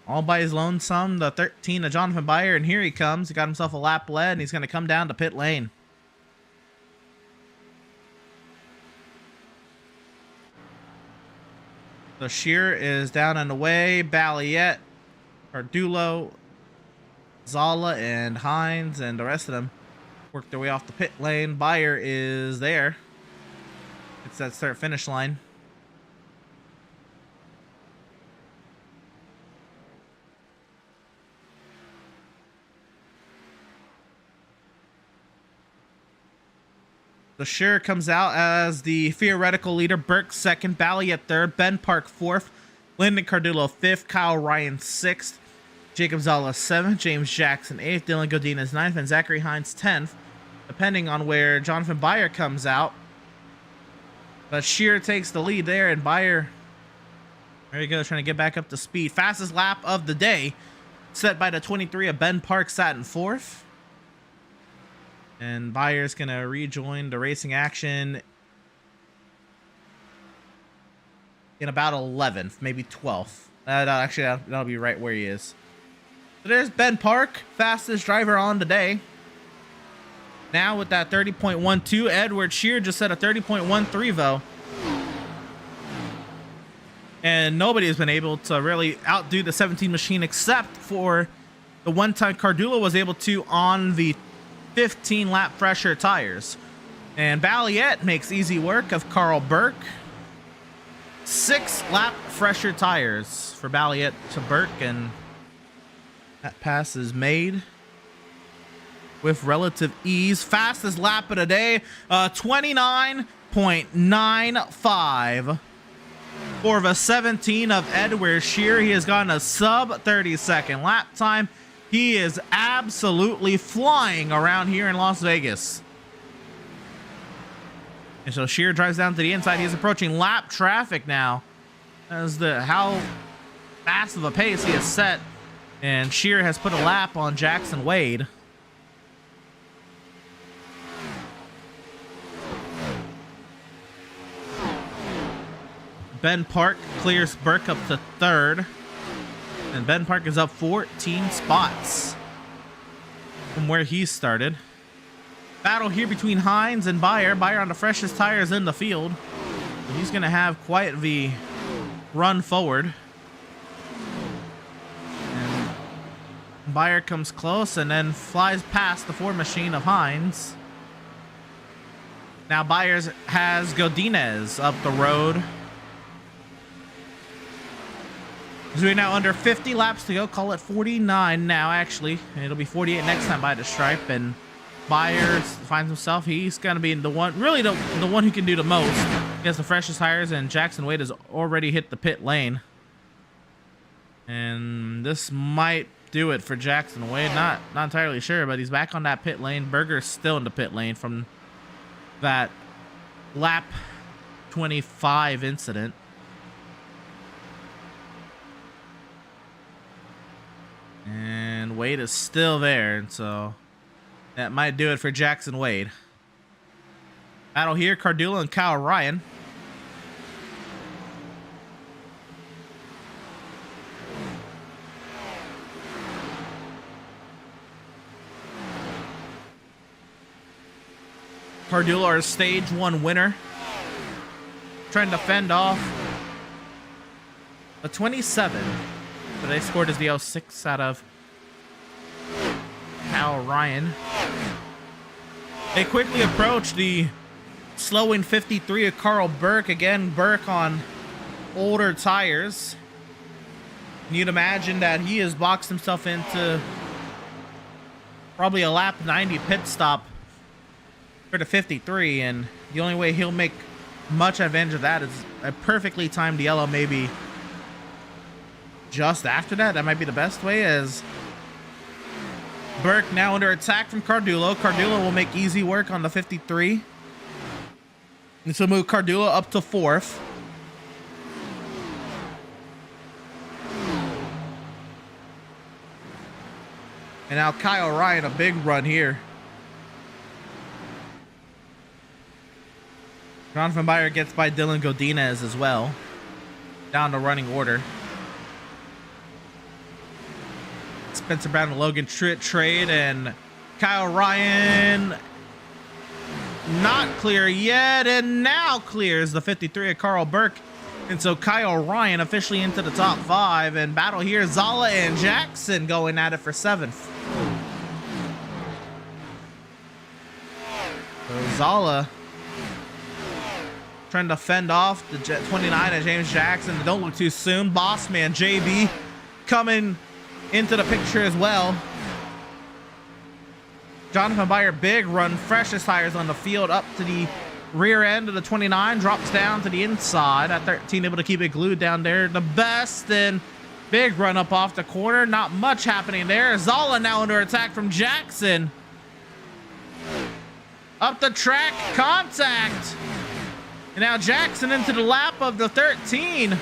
All by his lonesome, the 13 of Jonathan Byer, and here he comes. He got himself a lap led, and he's going to come down to pit lane. So Shear is down and away. Balliet, Cardulo, Zala, and Hines, and the rest of them work their way off the pit lane. Byer is there. It's that start-finish line. So Shearer comes out as the theoretical leader. Burke second, Balliet third, Ben Park fourth, Lyndon Cardulo fifth, Kyle Ryan sixth, Jacob Zala seventh, James Jackson eighth, Dylan Godinez ninth, and Zachary Hines 10th, depending on where Jonathan Byer comes out. But Shearer takes the lead there, and Byer, there he goes, trying to get back up to speed. Fastest lap of the day, set by the 23 of Ben Park, sat in fourth. And Byer's going to rejoin the racing action in about 11th, maybe 12th. That'll be right where he is. So there's Ben Park, fastest driver on the day. Now with that 30.12, Edward Shear just set a 30.13 though. And nobody has been able to really outdo the 17 machine except for the one time Cardulo was able to on the 15 lap fresher tires. And Balliet makes easy work of Carl Burke. 6 lap fresher tires for Balliet to Burke, and that pass is made with relative ease. Fastest lap of the day, 29.95 for the 17 of Edward Shear. He has gotten a sub 30-second lap time. He is absolutely flying around here in Las Vegas. And so Shear drives down to the inside. He's approaching lap traffic now, as how fast of a pace he has set. And Shear has put a lap on Jackson Wade. Ben Park clears Burke up to third. And Ben Park is up 14 spots from where he started. Battle here between Hines and Byer. Byer on the freshest tires in the field. So he's going to have quite the run forward. And Byer comes close and then flies past the Ford machine of Hines. Now Byers has Godinez up the road. So we're now under 50 laps to go. Call it 49 now, actually. And it'll be 48 next time by the stripe. And Byers finds himself. He's going to be the one, really the one who can do the most. He has the freshest tires, and Jackson Wade has already hit the pit lane. And this might do it for Jackson Wade. Not entirely sure, but he's back on that pit lane. Berger's still in the pit lane from that lap 25 incident. And Wade is still there, and so that might do it for Jackson Wade. Battle here, Cardulo and Kyle Ryan. Cardulo, our stage 1 winner, trying to fend off a 27. But they scored as the 06 out of Kyle Ryan. They quickly approach the slowing 53 of Carl Burke. Again, Burke on older tires. You'd imagine that he has boxed himself into probably a lap 90 pit stop for the 53, and the only way he'll make much advantage of that is a perfectly timed yellow, maybe just after that. That might be the best way, as Burke now under attack from Cardulo. Cardulo will make easy work on the 53. And so move Cardullo up to 4th. And now Kyle Ryan, a big run here. Jonathan Byer gets by Dylan Godinez as well. Down to running order. Spencer Brown and Logan trade, and Kyle Ryan not clear yet, and now clears the 53 of Carl Burke. And so Kyle Ryan officially into the top 5, and battle here, Zala and Jackson going at it for 7th. So Zala trying to fend off the 29 of James Jackson. Don't look too soon. Boss man JB coming into the picture as well. Jonathan Byer, big run, freshest tires on the field, up to the rear end of the 29, drops down to the inside at 13, able to keep it glued down there. The best, and big run up off the corner. Not much happening there. Zala now under attack from Jackson. Up the track, contact. And now Jackson into the lap of the 13.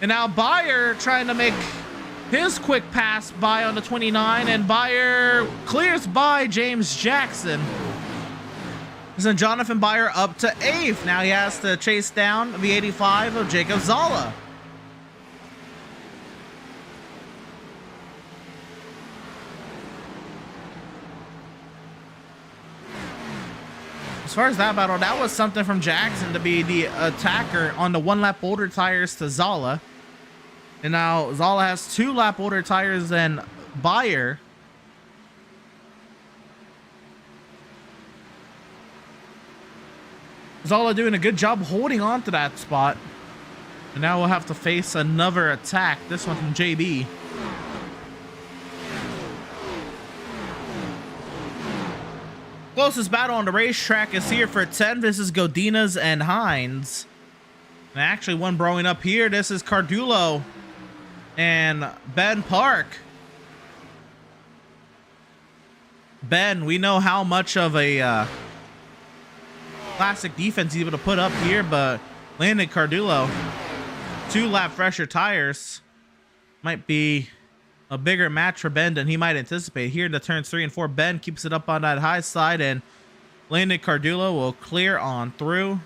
And now Byer trying to make his quick pass by on the 29, and Byer clears by James Jackson. And Jonathan Byer up to 8th. Now he has to chase down the 85 of Jacob Zala. As far as that battle, that was something from Jackson to be the attacker on the 1 lap older tires to Zala. And now Zala has 2 lap older tires than Byer. Zala doing a good job holding on to that spot. And now we'll have to face another attack. This one from JB. Closest battle on the racetrack is here for 10. This is Godinez and Hines. And actually one blowing up here. This is Cardullo and Ben Park. Ben, we know how much of a classic defense he's able to put up here, but Landon Cardullo, 2 lap fresher tires, might be a bigger match for Ben than he might anticipate. Here in the turns 3 and 4, Ben keeps it up on that high side, and Landon Cardullo will clear on through.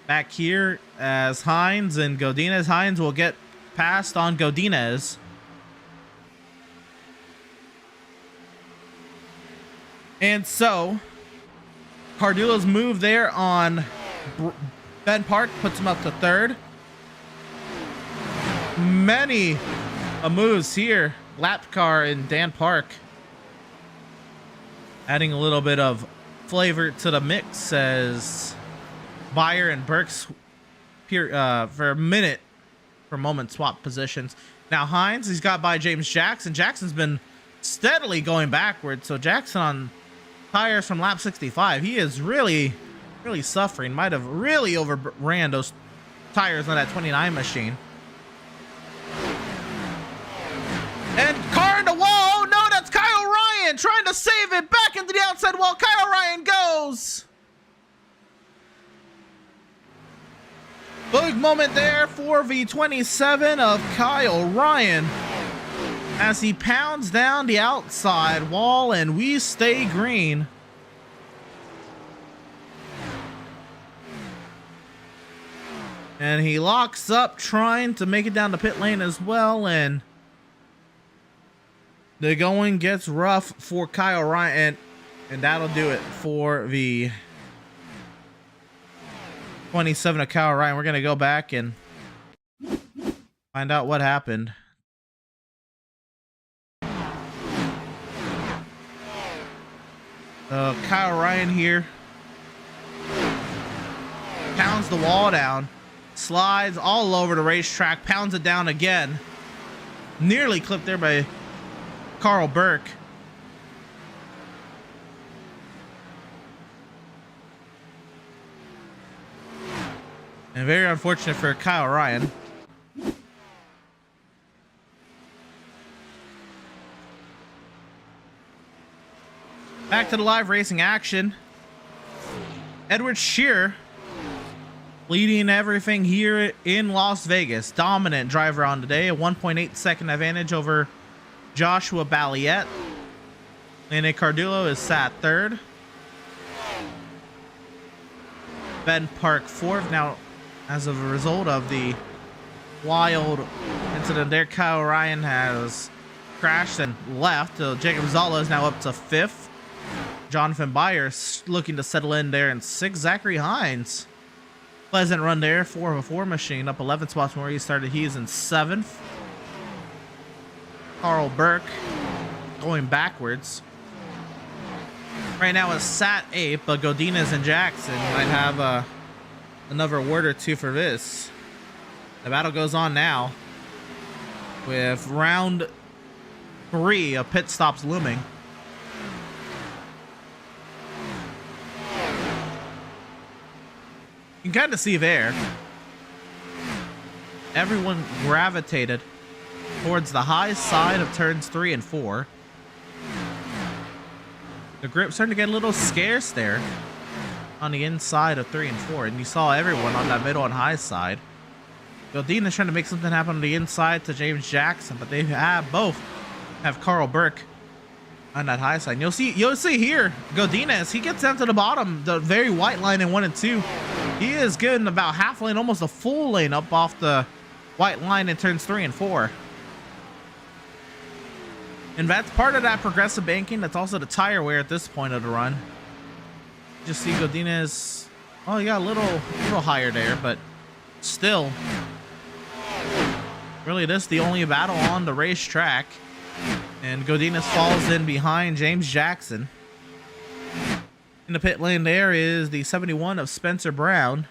Back here as Hines and Godinez. Hines will get past on Godinez. And so Cardullo's move there on Ben Park puts him up to 3rd. Many moves here. Lap car and Dan Park adding a little bit of flavor to the mix as Byer and Burks for a minute for moment swap positions. Now Hines, he's got by James Jackson. Jackson's been steadily going backwards, so Jackson on tires from lap 65. He is really suffering. Might have really overran those tires on that 29 machine. And car in the wall. Oh no, that's Kyle Ryan trying to save it back into the outside wall. Kyle Ryan goes. Big moment there for V27 of Kyle Ryan as he pounds down the outside wall, and we stay green. And he locks up trying to make it down the pit lane as well, and the going gets rough for Kyle Ryan, and that'll do it for the 27 of Kyle Ryan. We're going to go back and find out what happened. Kyle Ryan here pounds the wall down, slides all over the racetrack, pounds it down again. Nearly clipped there by Carl Burke. And very unfortunate for Kyle Ryan. Back to the live racing action. Edward Shearer leading everything here in Las Vegas. Dominant driver on today. A 1.8 second advantage over Joshua Balliet. Lene Cardullo is sat third. Ben Park fourth. Now, as a result of the wild incident there, Kyle Ryan has crashed and left. Jacob Zala is now up to fifth. Jonathan Byers looking to settle in there in sixth. Zachary Hines, pleasant run there, 4 of a 4 machine, up 11 spots from where he started. He's in seventh. Carl Burke going backwards. Right now it's sat 8, but Godinez and Jackson might have another word or two for this. The battle goes on now with round 3 of pit stops looming. You can kind of see there, everyone gravitated towards the high side of turns 3 and 4. The grip's starting to get a little scarce there on the inside of 3 and 4, and you saw everyone on that middle and high side. Godin is trying to make something happen on the inside to James Jackson, but they both have Carl Burke on that high side. You'll see here, Godinez, he gets down to the bottom, the very white line in 1 and 2. He is getting about half lane, almost a full lane up off the white line in turns 3 and 4. And that's part of that progressive banking. That's also the tire wear at this point of the run. Just see Godinez. Oh, he got a little higher there, but still, really, this is the only battle on the racetrack. And Godinez falls in behind James Jackson. In the pit lane there is the 71 of Spencer Brown.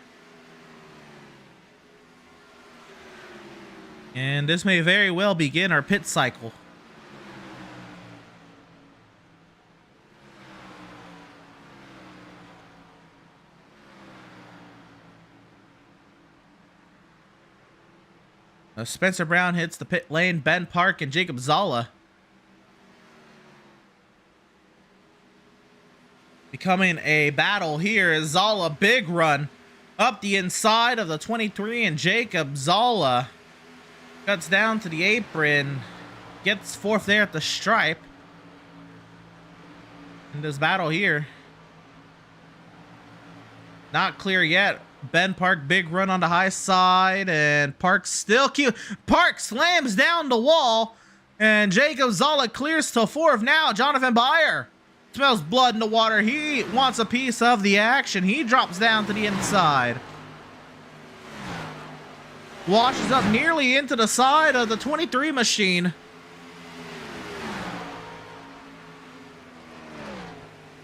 And this may very well begin our pit cycle. Spencer Brown hits the pit lane. Ben Park and Jacob Zala becoming a battle here. Zala, big run up the inside of the 23, and Jacob Zala cuts down to the apron, gets fourth there at the stripe. In this battle here, not clear yet. Ben Park, big run on the high side, and Park still cute. Park slams down the wall, and Jacob Zala clears to fourth. Now Jonathan Byer smells blood in the water. He wants a piece of the action. He drops down to the inside. Washes up nearly into the side of the 23 machine.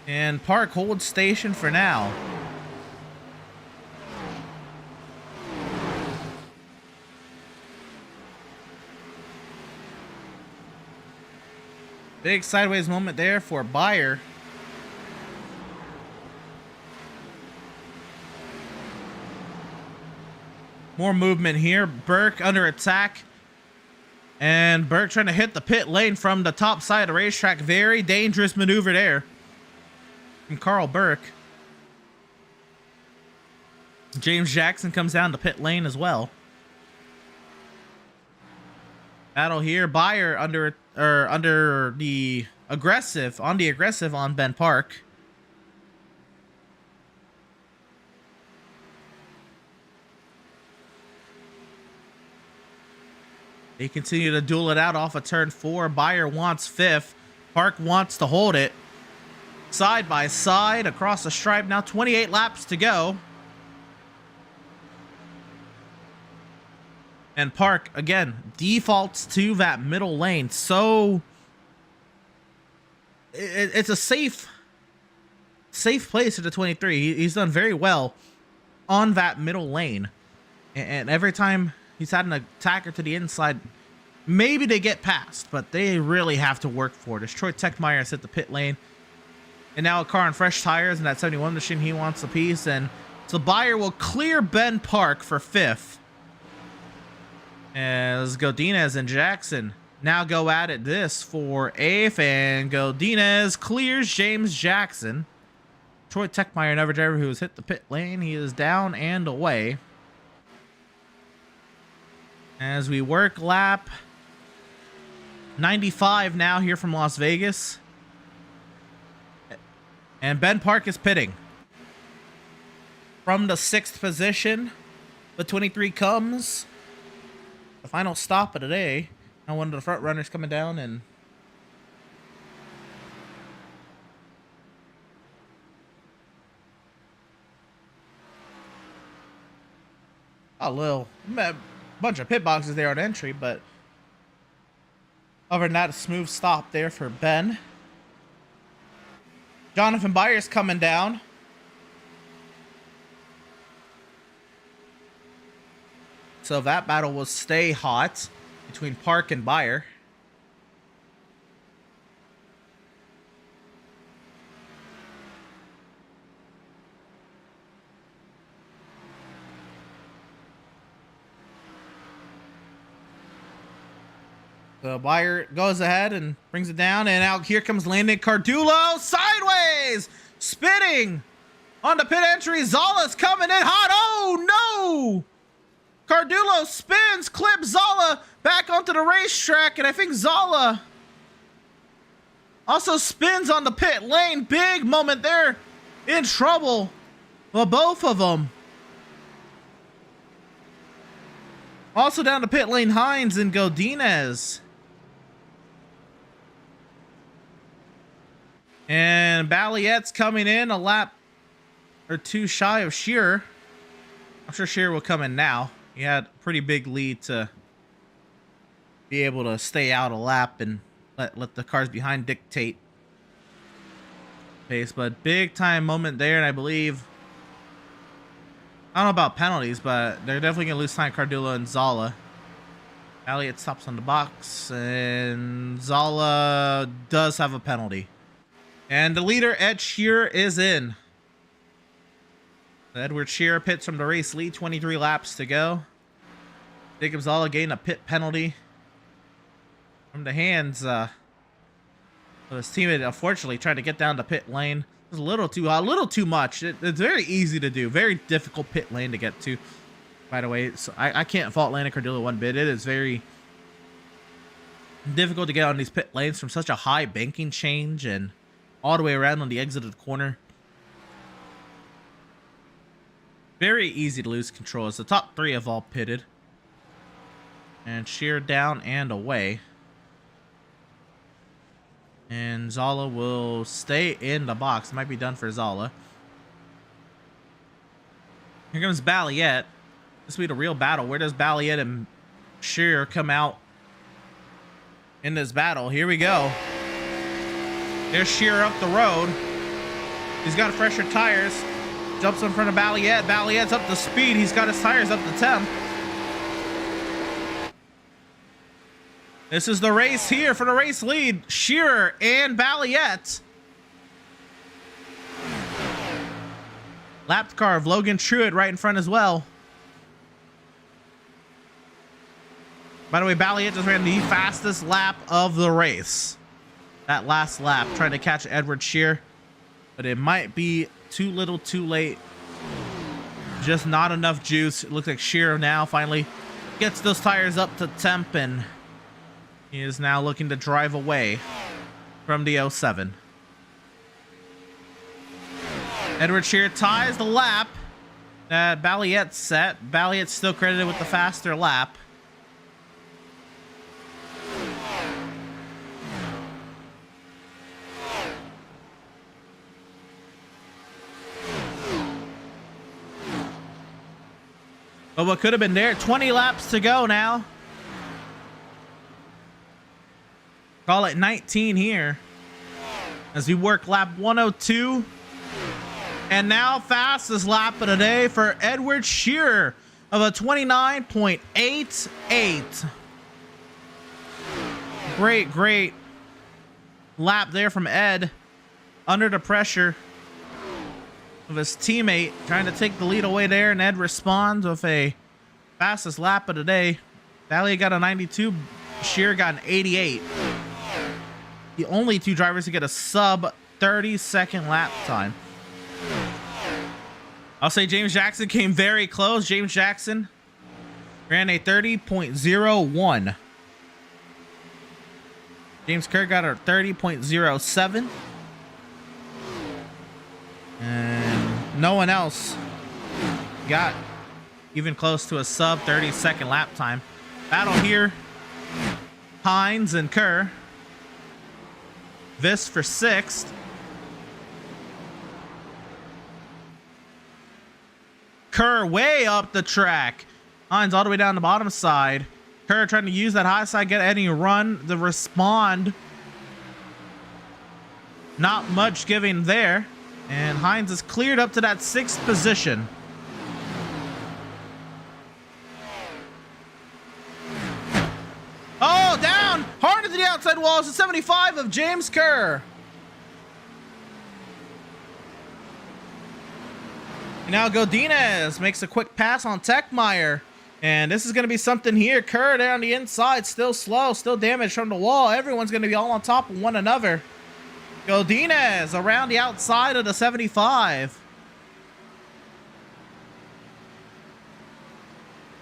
And Park holds station for now. Big sideways moment there for Byer. More movement here. Burke under attack. And Burke trying to hit the pit lane from the top side of the racetrack. Very dangerous maneuver there from Carl Burke. James Jackson comes down the pit lane as well. Battle here. Byer under the aggressive, on Ben Park. They continue to duel it out off of turn 4. Byer wants fifth. Park wants to hold it. Side by side across the stripe. Now 28 laps to go. And Park, again, defaults to that middle lane. So it's a safe place for the 23. He's done very well on that middle lane. And every time he's had an attacker to the inside, maybe they get past, but they really have to work for it. Troy Techmeyer has hit the pit lane. And now a car on fresh tires, and that 71 machine, he wants a piece. And so Byer will clear Ben Park for fifth. As Godinez and Jackson now go at it this for eighth, and Godinez clears James Jackson. Troy Techmeyer, another driver who has hit the pit lane. He is down and away. As we work lap 95 now here from Las Vegas. And Ben Park is pitting. From the 6th position, the 23 comes. The final stop of the day. Now one of the front runners coming down and... a little bunch of pit boxes there on entry, but other than that, a smooth stop there for Ben. Jonathan Byers coming down. So that battle will stay hot between Park and Byer. So Byer goes ahead and brings it down, and out here comes Landon Cardulo sideways, spinning on the pit entry. Zala's coming in hot. Oh no! Cardulo spins, clips Zala back onto the racetrack, and I think Zala also spins on the pit lane. Big moment there, in trouble. Well, both of them. Also down to pit lane, Hines and Godinez. And Balliette's coming in a lap or two shy of Shearer. I'm sure Shearer will come in now. He had a pretty big lead to be able to stay out a lap and let the cars behind dictate pace. But big time moment there, and I believe, I don't know about penalties, but they're definitely going to lose time, Cardulo and Zala. Balliette stops on the box, and Zala does have a penalty. And the leader, Ed Shearer, is in. Edward Shearer pits from the race lead, 23 laps to go. Jacob Zala getting a pit penalty from the hands of his teammate. Unfortunately, trying to get down the pit lane. It was a little too much. It's very easy to do. Very difficult pit lane to get to. By the way, so I can't fault Landon Cardulo one bit. It is very difficult to get on these pit lanes from such a high banking change and all the way around on the exit of the corner. Very easy to lose control as the top three have all pitted. And Shearer down and away. And Zala will stay in the box. Might be done for Zala. Here comes Balliette. This will be the real battle. Where does Balliette and Shearer come out in this battle? Here we go. There's Shearer up the road. He's got fresher tires. Jumps in front of Balliette. Balliette's up to speed. He's got his tires up to temp. This is the race here for the race lead. Shearer and Balliette. Lapped car of Logan Truitt right in front as well. By the way, Balliette just ran the fastest lap of the race. That last lap, trying to catch Edward Shearer. But it might be too little too late. Just not enough juice. It looks like Shearer now finally gets those tires up to temp, and he is now looking to drive away from the 07. Edward Shearer ties the lap that Balliette set. Balliette's still credited with the faster lap. But what could have been there, 20 laps to go now. Call it 19 here as we work lap 102. And now fastest lap of the day for Edward Shearer of a 29.88. Great lap there from Ed under the pressure of his teammate trying to take the lead away there, and Ed responds with a fastest lap of the day. Balliette got a 92, Shearer got an 88. The only two drivers to get a sub 30-second lap time. I'll say James Jackson came very close. James Jackson ran a 30.01. James Kerr got a 30.07. And no one else got even close to a sub 30-second lap time. Battle here. Hines and Kerr. This for 6th. Kerr way up the track. Hines all the way down the bottom side. Kerr trying to use that high side, get any run to respond. Not much giving there. And Hines is cleared up to that 6th position. Oh, down! Hard into the outside walls. It's 75 of James Kerr. And now Godinez makes a quick pass on Techmeyer. And this is going to be something here. Kerr down the inside, still slow, still damaged from the wall. Everyone's going to be all on top of one another. Godinez around the outside of the 75.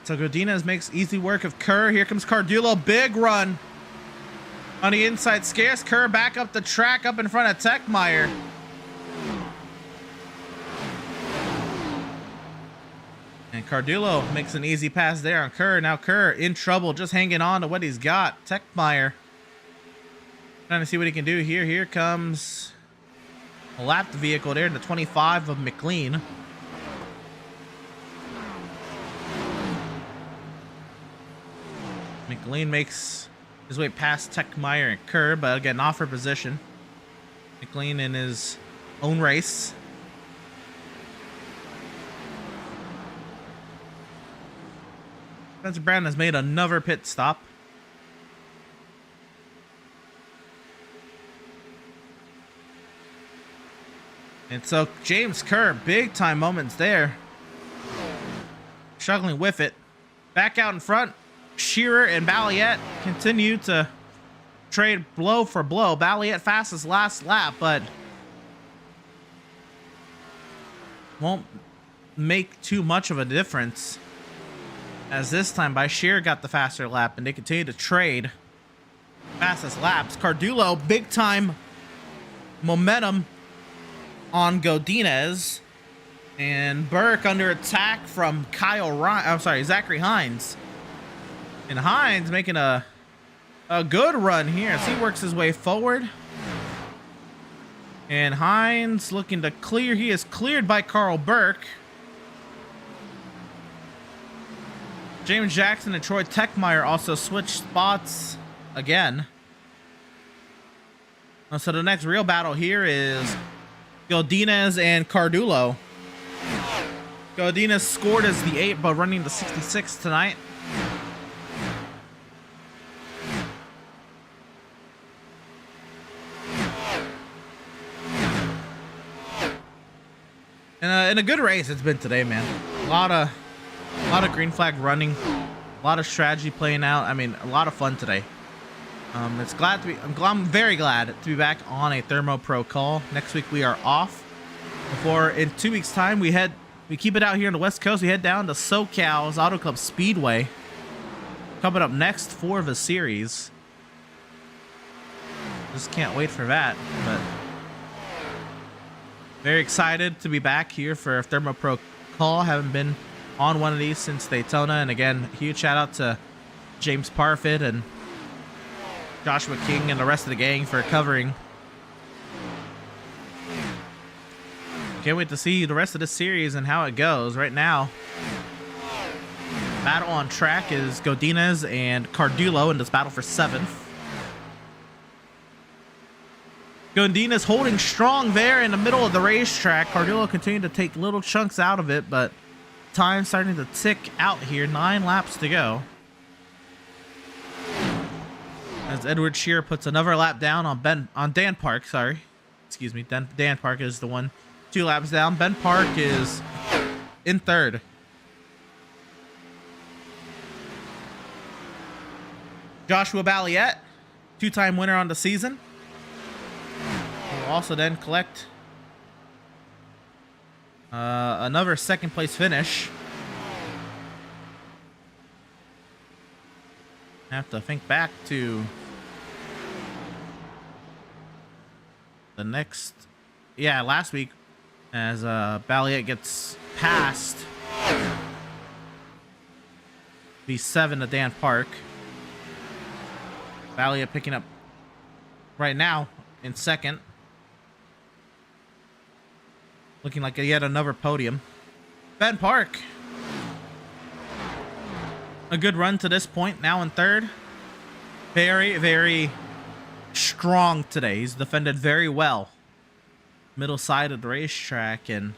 So Godinez makes easy work of Kerr. Here comes Cardullo. Big run on the inside. Scares Kerr back up the track up in front of Techmeyer. And Cardullo makes an easy pass there on Kerr. Now Kerr in trouble, just hanging on to what he's got. Techmeyer trying to see what he can do here. Here comes a lapped vehicle there in the 25 of McLean. McLean makes his way past Techmeyer and Kerr, but again, off for position. McLean in his own race. Spencer Brown has made another pit stop. And so James Kerr, big time moments there. Struggling with it. Back out in front, Shearer and Balliet continue to trade blow for blow. Balliet fastest last lap, but won't make too much of a difference, as this time Shearer got the faster lap, and they continue to trade fastest laps. Cardullo, big time momentum on Godinez, and Burke under attack from Zachary Hines. And Hines making a good run here as he works his way forward. And Hines looking to clear. He is cleared by Carl Burke. James Jackson and Troy Techmeyer also switched spots again. So the next real battle here is Godinez and Cardullo. Godinez scored as the 8, but running the 66 tonight. And a good race it's been today, man. A lot of green flag running, a lot of strategy playing out. I mean, a lot of fun today. I'm very glad to be back on a ThermoPro call. Next week we are off. Before in 2 weeks' time we keep it out here on the West Coast. We head down to SoCal's Auto Club Speedway. Coming up next for the series. Just can't wait for that. But very excited to be back here for a ThermoPro call. Haven't been on one of these since Daytona. And again, huge shout out to James Parfit and Joshua King and the rest of the gang for covering. Can't wait to see the rest of this series and how it goes. Right now, battle on track is Godinez and Cardullo in this battle for 7th. Godinez holding strong there in the middle of the racetrack. Cardullo continuing to take little chunks out of it, but time starting to tick out here. 9 laps to go. As Edward Shearer puts another lap down on Dan Park, sorry. Excuse me, Dan Park is the one 2 laps down. Ben Park is in 3rd. Joshua Balliet, 2-time winner on the season. Will also then collect Another second place finish. I have to think back to the next, yeah, last week as Balliet gets past V7 to Dan Park. Balliet picking up right now in second. Looking like yet another podium. Ben Park. A good run to this point, now in third. Very, very strong today. He's defended very well. Middle side of the racetrack, and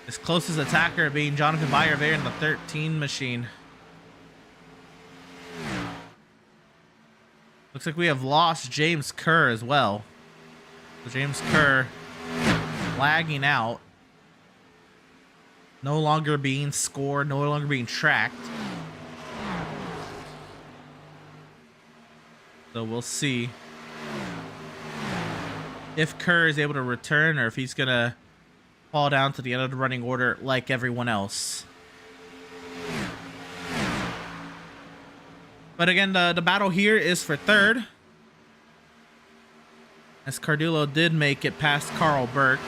his closest attacker being Jonathan Byer there in the 13 machine. Looks like we have lost James Kerr as well. So James Kerr lagging out. No longer being scored, no longer being tracked. So we'll see if Kerr is able to return or if he's going to fall down to the end of the running order like everyone else. But again, the battle here is for third, as Cardullo did make it past Carl Burke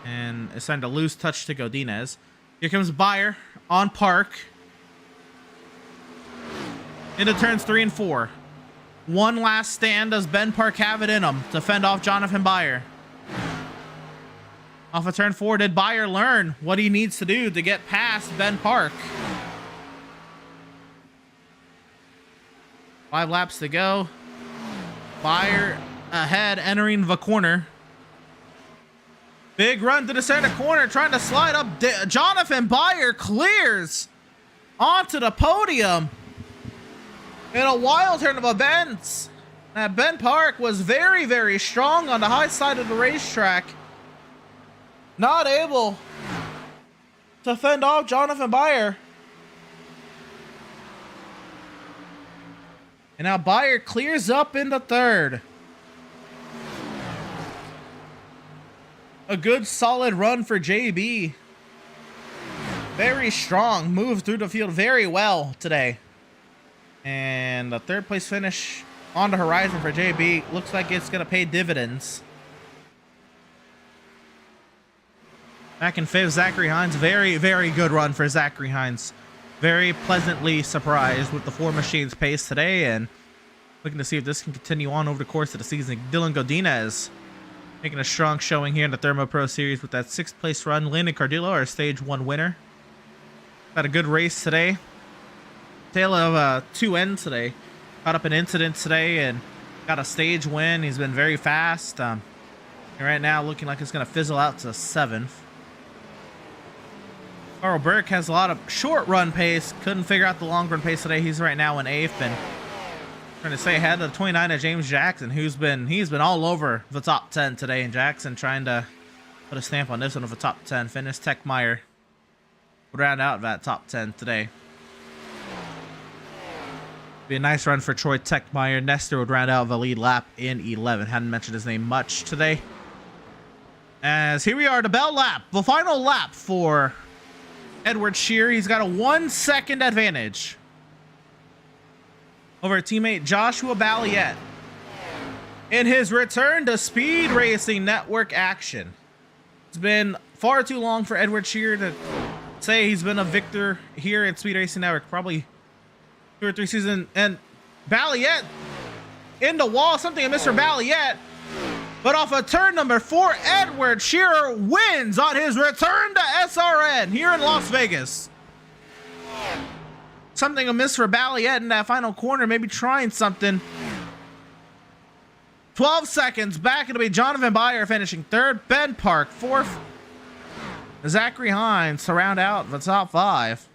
and assigned a loose touch to Godinez. Here comes Byer on Park into turns 3 and 4. One last stand. Does Ben Park have it in him to fend off Jonathan Byer? Off of turn 4, did Byer learn what he needs to do to get past Ben Park? 5 laps to go. Byer ahead, entering the corner. Big run to the center corner, trying to slide up. Jonathan Byer clears onto the podium in a wild turn of events. Ben Park was very, very strong on the high side of the racetrack. Not able to fend off Jonathan Byer. And now Byer clears up into third. A good solid run for JB. Very strong. Moved through the field very well today. And the third place finish on the horizon for JB. Looks like it's going to pay dividends. Back in fifth, Zachary Hines. Very, very good run for Zachary Hines. Very pleasantly surprised with the 4 machines pace today, and looking to see if this can continue on over the course of the season. Dylan Godinez making a strong showing here in the ThermoPro series with that 6th place run. Landon Cardillo, our stage 1 winner. Had a good race today. Tale of 2 ends today. Caught up in incidents today and got a stage win. He's been very fast. And right now looking like it's going to fizzle out to 7th. Carl Burke has a lot of short run pace. Couldn't figure out the long run pace today. He's right now in 8th and trying to stay ahead of the 29 of James Jackson, he's been all over the top 10 today. And Jackson trying to put a stamp on this one of the top 10 finish. Tech Meyer would round out that top 10 today. Be a nice run for Troy Techmeyer. Nestor would round out the lead lap in 11. Hadn't mentioned his name much today. As here we are, the bell lap, the final lap for Edward Shear. He's got a 1 second advantage over teammate Joshua Balliet in his return to Speed Racing Network action. It's been far too long for Edward Shear to say he's been a victor here at Speed Racing Network. Probably 2 or 3 seasons. And Balliet in the wall, something of Mr. Balliet. But off of turn number 4, Edward Shearer wins on his return to SRN here in Las Vegas. Something amiss for Balliet in that final corner, maybe trying something. 12 seconds back, it'll be Jonathan Byer finishing 3rd, Ben Park 4th, Zachary Hines to round out the top 5.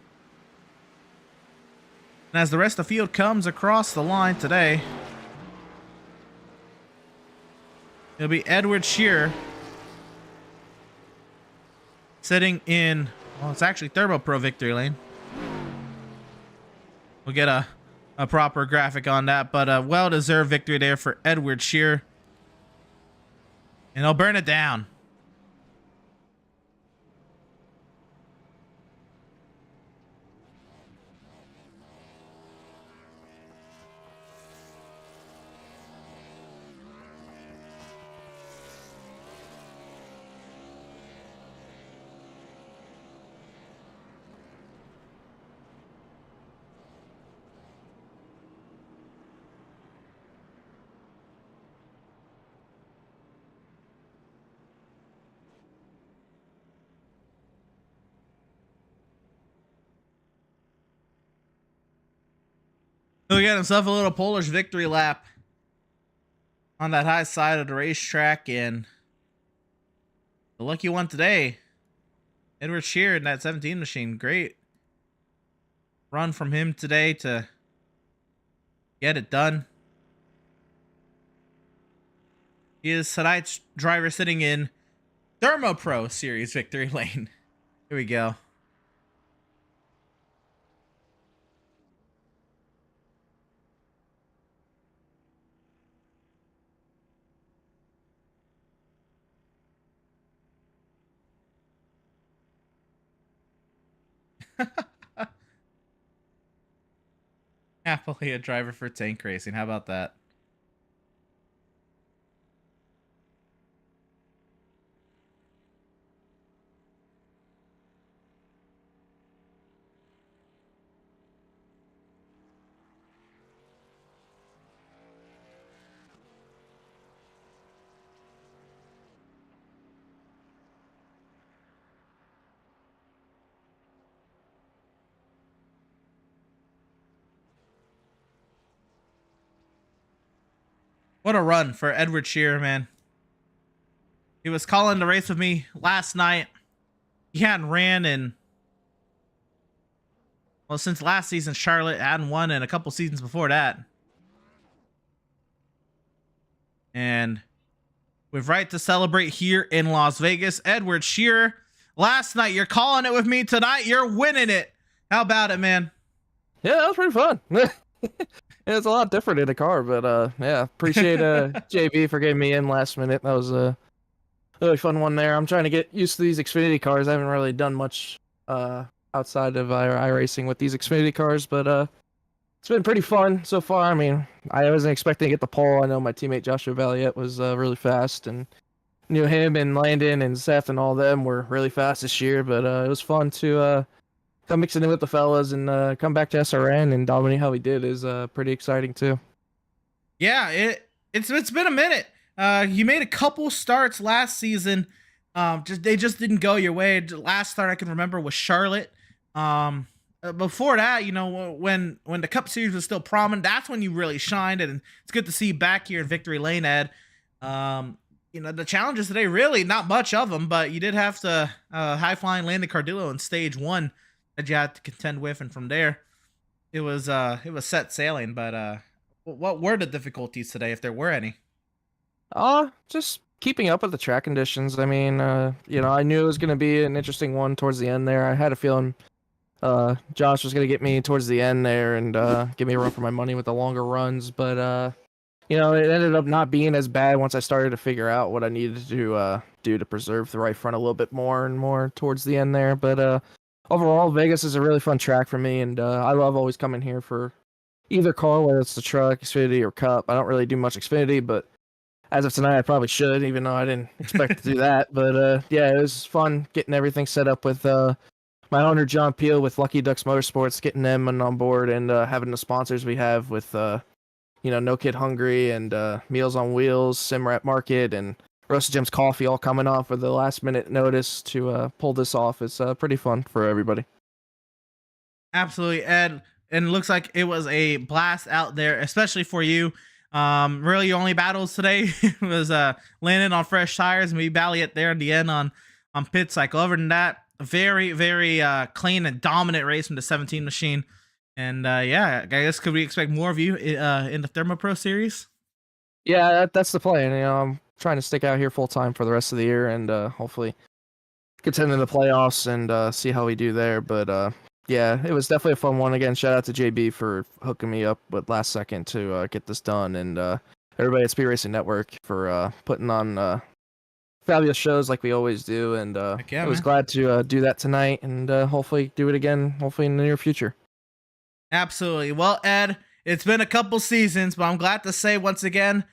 And as the rest of the field comes across the line today, it'll be Edward Shearer sitting in, well, it's actually ThermoPro victory lane. We'll get a proper graphic on that, but a well-deserved victory there for Edward Shearer. And he'll burn it down. He'll get himself a little Polish victory lap on that high side of the racetrack, and the lucky one today, Edward Shear in that 17 machine. Great run from him today to get it done. He is tonight's driver sitting in ThermoPro Series victory lane. Here we go. Happily a driver for tank racing. How about that? What a run for Edward Shearer, man. He was calling the race with me last night. He hadn't ran in, well, since last season. Charlotte hadn't won in a couple seasons before that. And with right to celebrate here in Las Vegas, Edward Shearer, last night, you're calling it with me. Tonight, you're winning it. How about it, man? Yeah, that was pretty fun. It's a lot different in a car, but yeah, appreciate JB for getting me in last minute. That was a really fun one there. I'm trying to get used to these Xfinity cars. I haven't really done much outside of iRacing with these Xfinity cars, but it's been pretty fun so far. I mean, I wasn't expecting to get the pole. I know my teammate Joshua Valiant was really fast, and knew him and Landon and Seth and all them were really fast this year, but it was fun to come mixing in with the fellas and come back to SRN and dominate how he did is pretty exciting too. Yeah, it's been a minute. You made a couple starts last season. They just didn't go your way. The last start I can remember was Charlotte. Before that, you know, when the Cup Series was still prominent, that's when you really shined, and it's good to see you back here in Victory Lane, Ed. You know, the challenges today, really not much of them, but you did have to high flying Landon Cardillo in stage 1 that you had to contend with, and from there it was set sailing. But what were the difficulties today, if there were any? Just keeping up with the track conditions. I mean, you know, I knew it was going to be an interesting one towards the end there. I had a feeling Josh was going to get me towards the end there and give me a run for my money with the longer runs, but you know, it ended up not being as bad once I started to figure out what I needed to do to preserve the right front a little bit more and more towards the end there. But overall, Vegas is a really fun track for me, and I love always coming here for either car, whether it's the truck, Xfinity, or Cup. I don't really do much Xfinity, but as of tonight, I probably should, even though I didn't expect to do that. But yeah, it was fun getting everything set up with my owner, John Peel, with Lucky Ducks Motorsports, getting them on board, and having the sponsors we have with, you know, No Kid Hungry and Meals on Wheels, Simrat Market, and Roasted Gems Coffee all coming off with the last minute notice to pull this off. It's pretty fun for everybody. Absolutely, Ed. And it looks like it was a blast out there, especially for you. Really, your only battles today was landing on fresh tires and we Valiant there at the end on pit cycle. Other than that, a very, very clean and dominant race from the 17 machine. And yeah, I guess could we expect more of you in the ThermoPro series? Yeah, that's the plan. You know, I'm trying to stick out here full time for the rest of the year and hopefully contend in the playoffs and see how we do there. But yeah, it was definitely a fun one. Again, shout out to JB for hooking me up with last second to get this done, and everybody at Speed Racing Network for putting on fabulous shows like we always do. And Yeah, I was man. glad to do that tonight, and hopefully do it again, hopefully in the near future. Absolutely. Well, Ed, it's been a couple seasons, but I'm glad to say once again,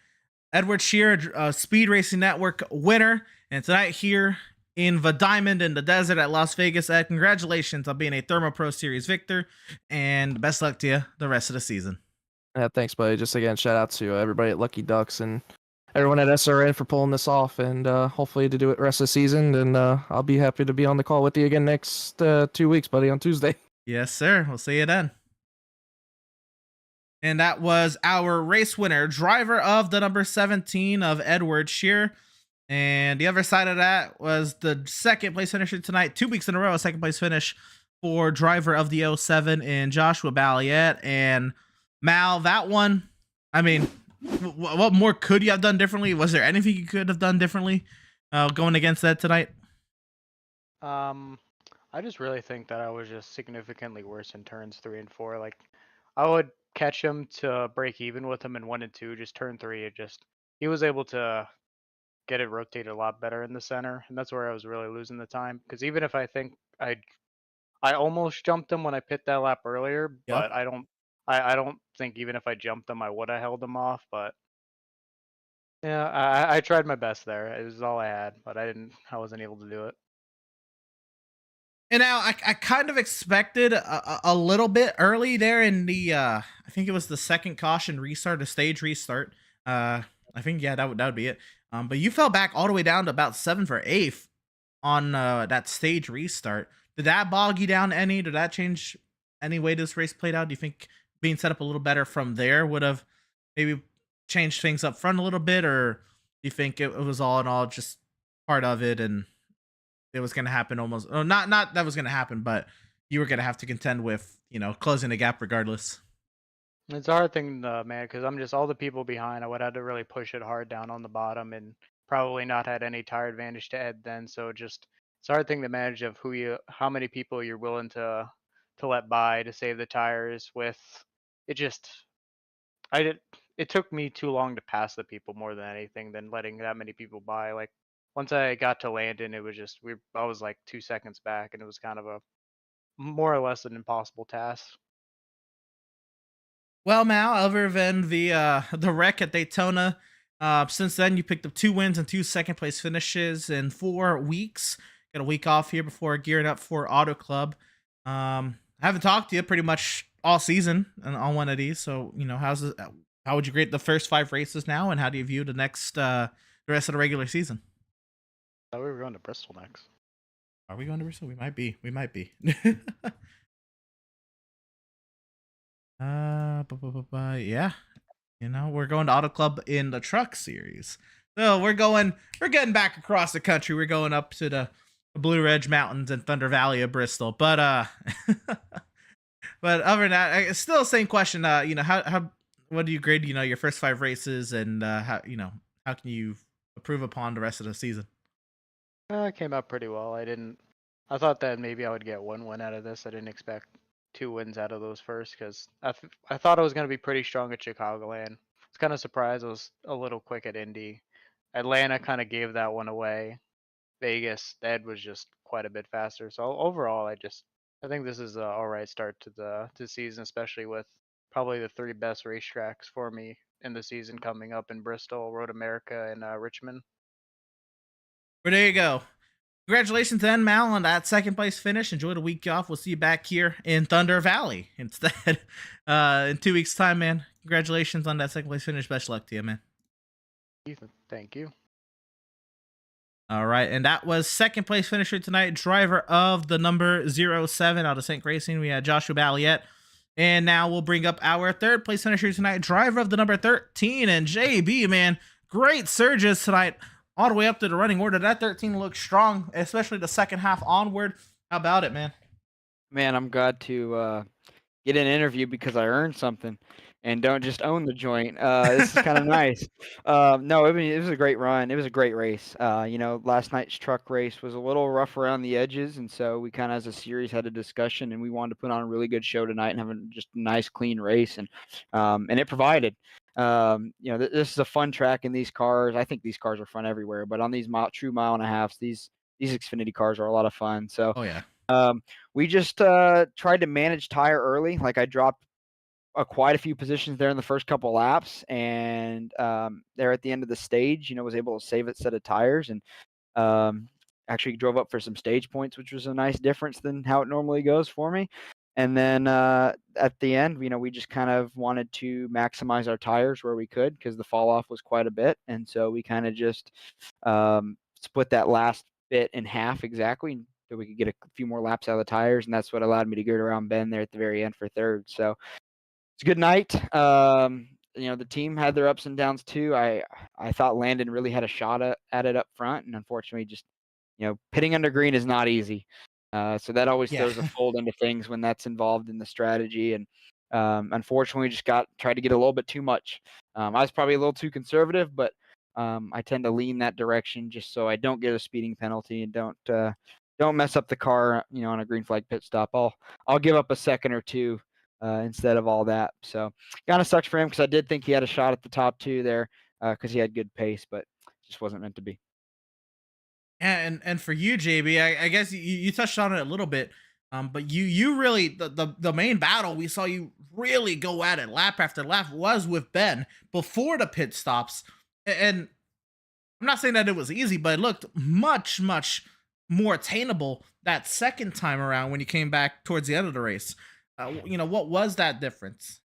Edward Shearer, Speed Racing Network winner, and tonight here in the Diamond in the Desert at Las Vegas. Ed, congratulations on being a ThermoPro Series victor, and best luck to you the rest of the season. Yeah, thanks, buddy. Just again, shout out to everybody at Lucky Ducks and everyone at SRN for pulling this off, and hopefully to do it the rest of the season. And I'll be happy to be on the call with you again next 2 weeks, buddy, on Tuesday. Yes, sir. We'll see you then. And that was our race winner, driver of the number 17 of Edward Shear. And the other side of that was the second place finisher tonight, 2 weeks in a row, a second place finish for driver of the 07 in Joshua Balliet. And Mal, that one, I mean, what more could you have done differently? Was there anything you could have done differently going against that tonight? I just really think that I was just significantly worse in turns 3 and 4. Like, I would catch him to break even with him in 1 and 2. Just turn 3, he was able to get it rotated a lot better in the center, and that's where I was really losing the time. Because even if I think I almost jumped him when I pit that lap earlier, Yeah. but I don't think even if I jumped him, I would have held him off. But yeah, I tried my best there. It was all I had, but I wasn't able to do it. And now I kind of expected a little bit early there in the I think it was the second caution restart, a stage restart. I think that would be it. But you fell back all the way down to about 7 for 8th on that stage restart. Did that bog you down any? Did that change any way this race played out? Do you think being set up a little better from there would have maybe changed things up front a little bit, or do you think it was all in all just part of it and it was going to happen almost? Oh, not that was going to happen, but you were going to have to contend with closing the gap regardless. It's a hard thing, man, because I'm just all the people behind. I would have to really push it hard down on the bottom, and probably not had any tire advantage to Ed then. So just it's a hard thing to manage of how many people you're willing to let by to save the tires. With it, it took me too long to pass the people more than anything than letting that many people by. Like once I got to Landon, it was just I was like 2 seconds back, and it was kind of a more or less an impossible task. Well, Mal, other than the wreck at Daytona, since then you picked up 2 wins and 2 second place finishes in 4 weeks. Got a week off here before gearing up for Auto Club. I haven't talked to you pretty much all season on one of these. So how would you rate the first 5 races now, and how do you view the rest of the regular season? I thought we were going to Bristol next. Are we going to Bristol? We might be. Yeah. We're going to Auto Club in the Truck Series. So we're getting back across the country. We're going up to the Blue Ridge Mountains and Thunder Valley of Bristol. But but other than that, it's still the same question. What do you grade, your first 5 races, and how can you improve upon the rest of the season? It came out pretty well. I thought that maybe I would get 1 win out of this. I didn't expect 2 wins out of those first, because I thought I was going to be pretty strong at Chicagoland. I was kind of surprised I was a little quick at Indy. Atlanta kind of gave that one away. Vegas, Ed was just quite a bit faster. So overall, I think this is an all right start to the season, especially with probably the 3 best racetracks for me in the season coming up in Bristol, Road America, and Richmond. Well, there you go. Congratulations then, Mal, on that second place finish. Enjoy the week off. We'll see you back here in Thunder Valley instead in 2 weeks' time, man. Congratulations on that second place finish. Best luck to you, man. Thank you. All right, and that was second place finisher tonight, driver of the number 07 out of St. Racing. We had Joshua Balliet. And now we'll bring up our third place finisher tonight, driver of the number 13, and JB, man. Great surges tonight all the way up to the running order. That 13 looks strong, especially the second half onward. How about it, man? Man, I'm glad to get an interview because I earned something and don't just own the joint. This is kind of nice. No, it was a great run. It was a great race. Last night's truck race was a little rough around the edges, and so we kind of, as a series, had a discussion, and we wanted to put on a really good show tonight and have just a nice, clean race, and it provided. This is a fun track in these cars. I think these cars are fun everywhere, but on these true mile and a halves, these Xfinity cars are a lot of fun. So, oh yeah. We just tried to manage tire early. Like I dropped quite a few positions there in the first couple laps, and there at the end of the stage, was able to save a set of tires, and actually drove up for some stage points, which was a nice difference than how it normally goes for me. And then at the end, we just kind of wanted to maximize our tires where we could, because the fall off was quite a bit. And so we kind of just split that last bit in half exactly, so we could get a few more laps out of the tires. And that's what allowed me to get around Ben there at the very end for third. So a good night. The team had their ups and downs too. I thought Landon really had a shot at it up front, and unfortunately, just pitting under green is not easy. So that always Yeah. throws a fold into things when that's involved in the strategy. And unfortunately, just tried to get a little bit too much. I was probably a little too conservative, but I tend to lean that direction just so I don't get a speeding penalty and don't mess up the car, on a green flag pit stop. I'll give up a second or two instead of all that. So kind of sucks for him because I did think he had a shot at the top two there because he had good pace, but just wasn't meant to be. And for you, JB, I guess you touched on it a little bit, but you really the main battle we saw you really go at it lap after lap was with Ben before the pit stops, and I'm not saying that it was easy, but it looked much more attainable that second time around when you came back towards the end of the race. What was that difference?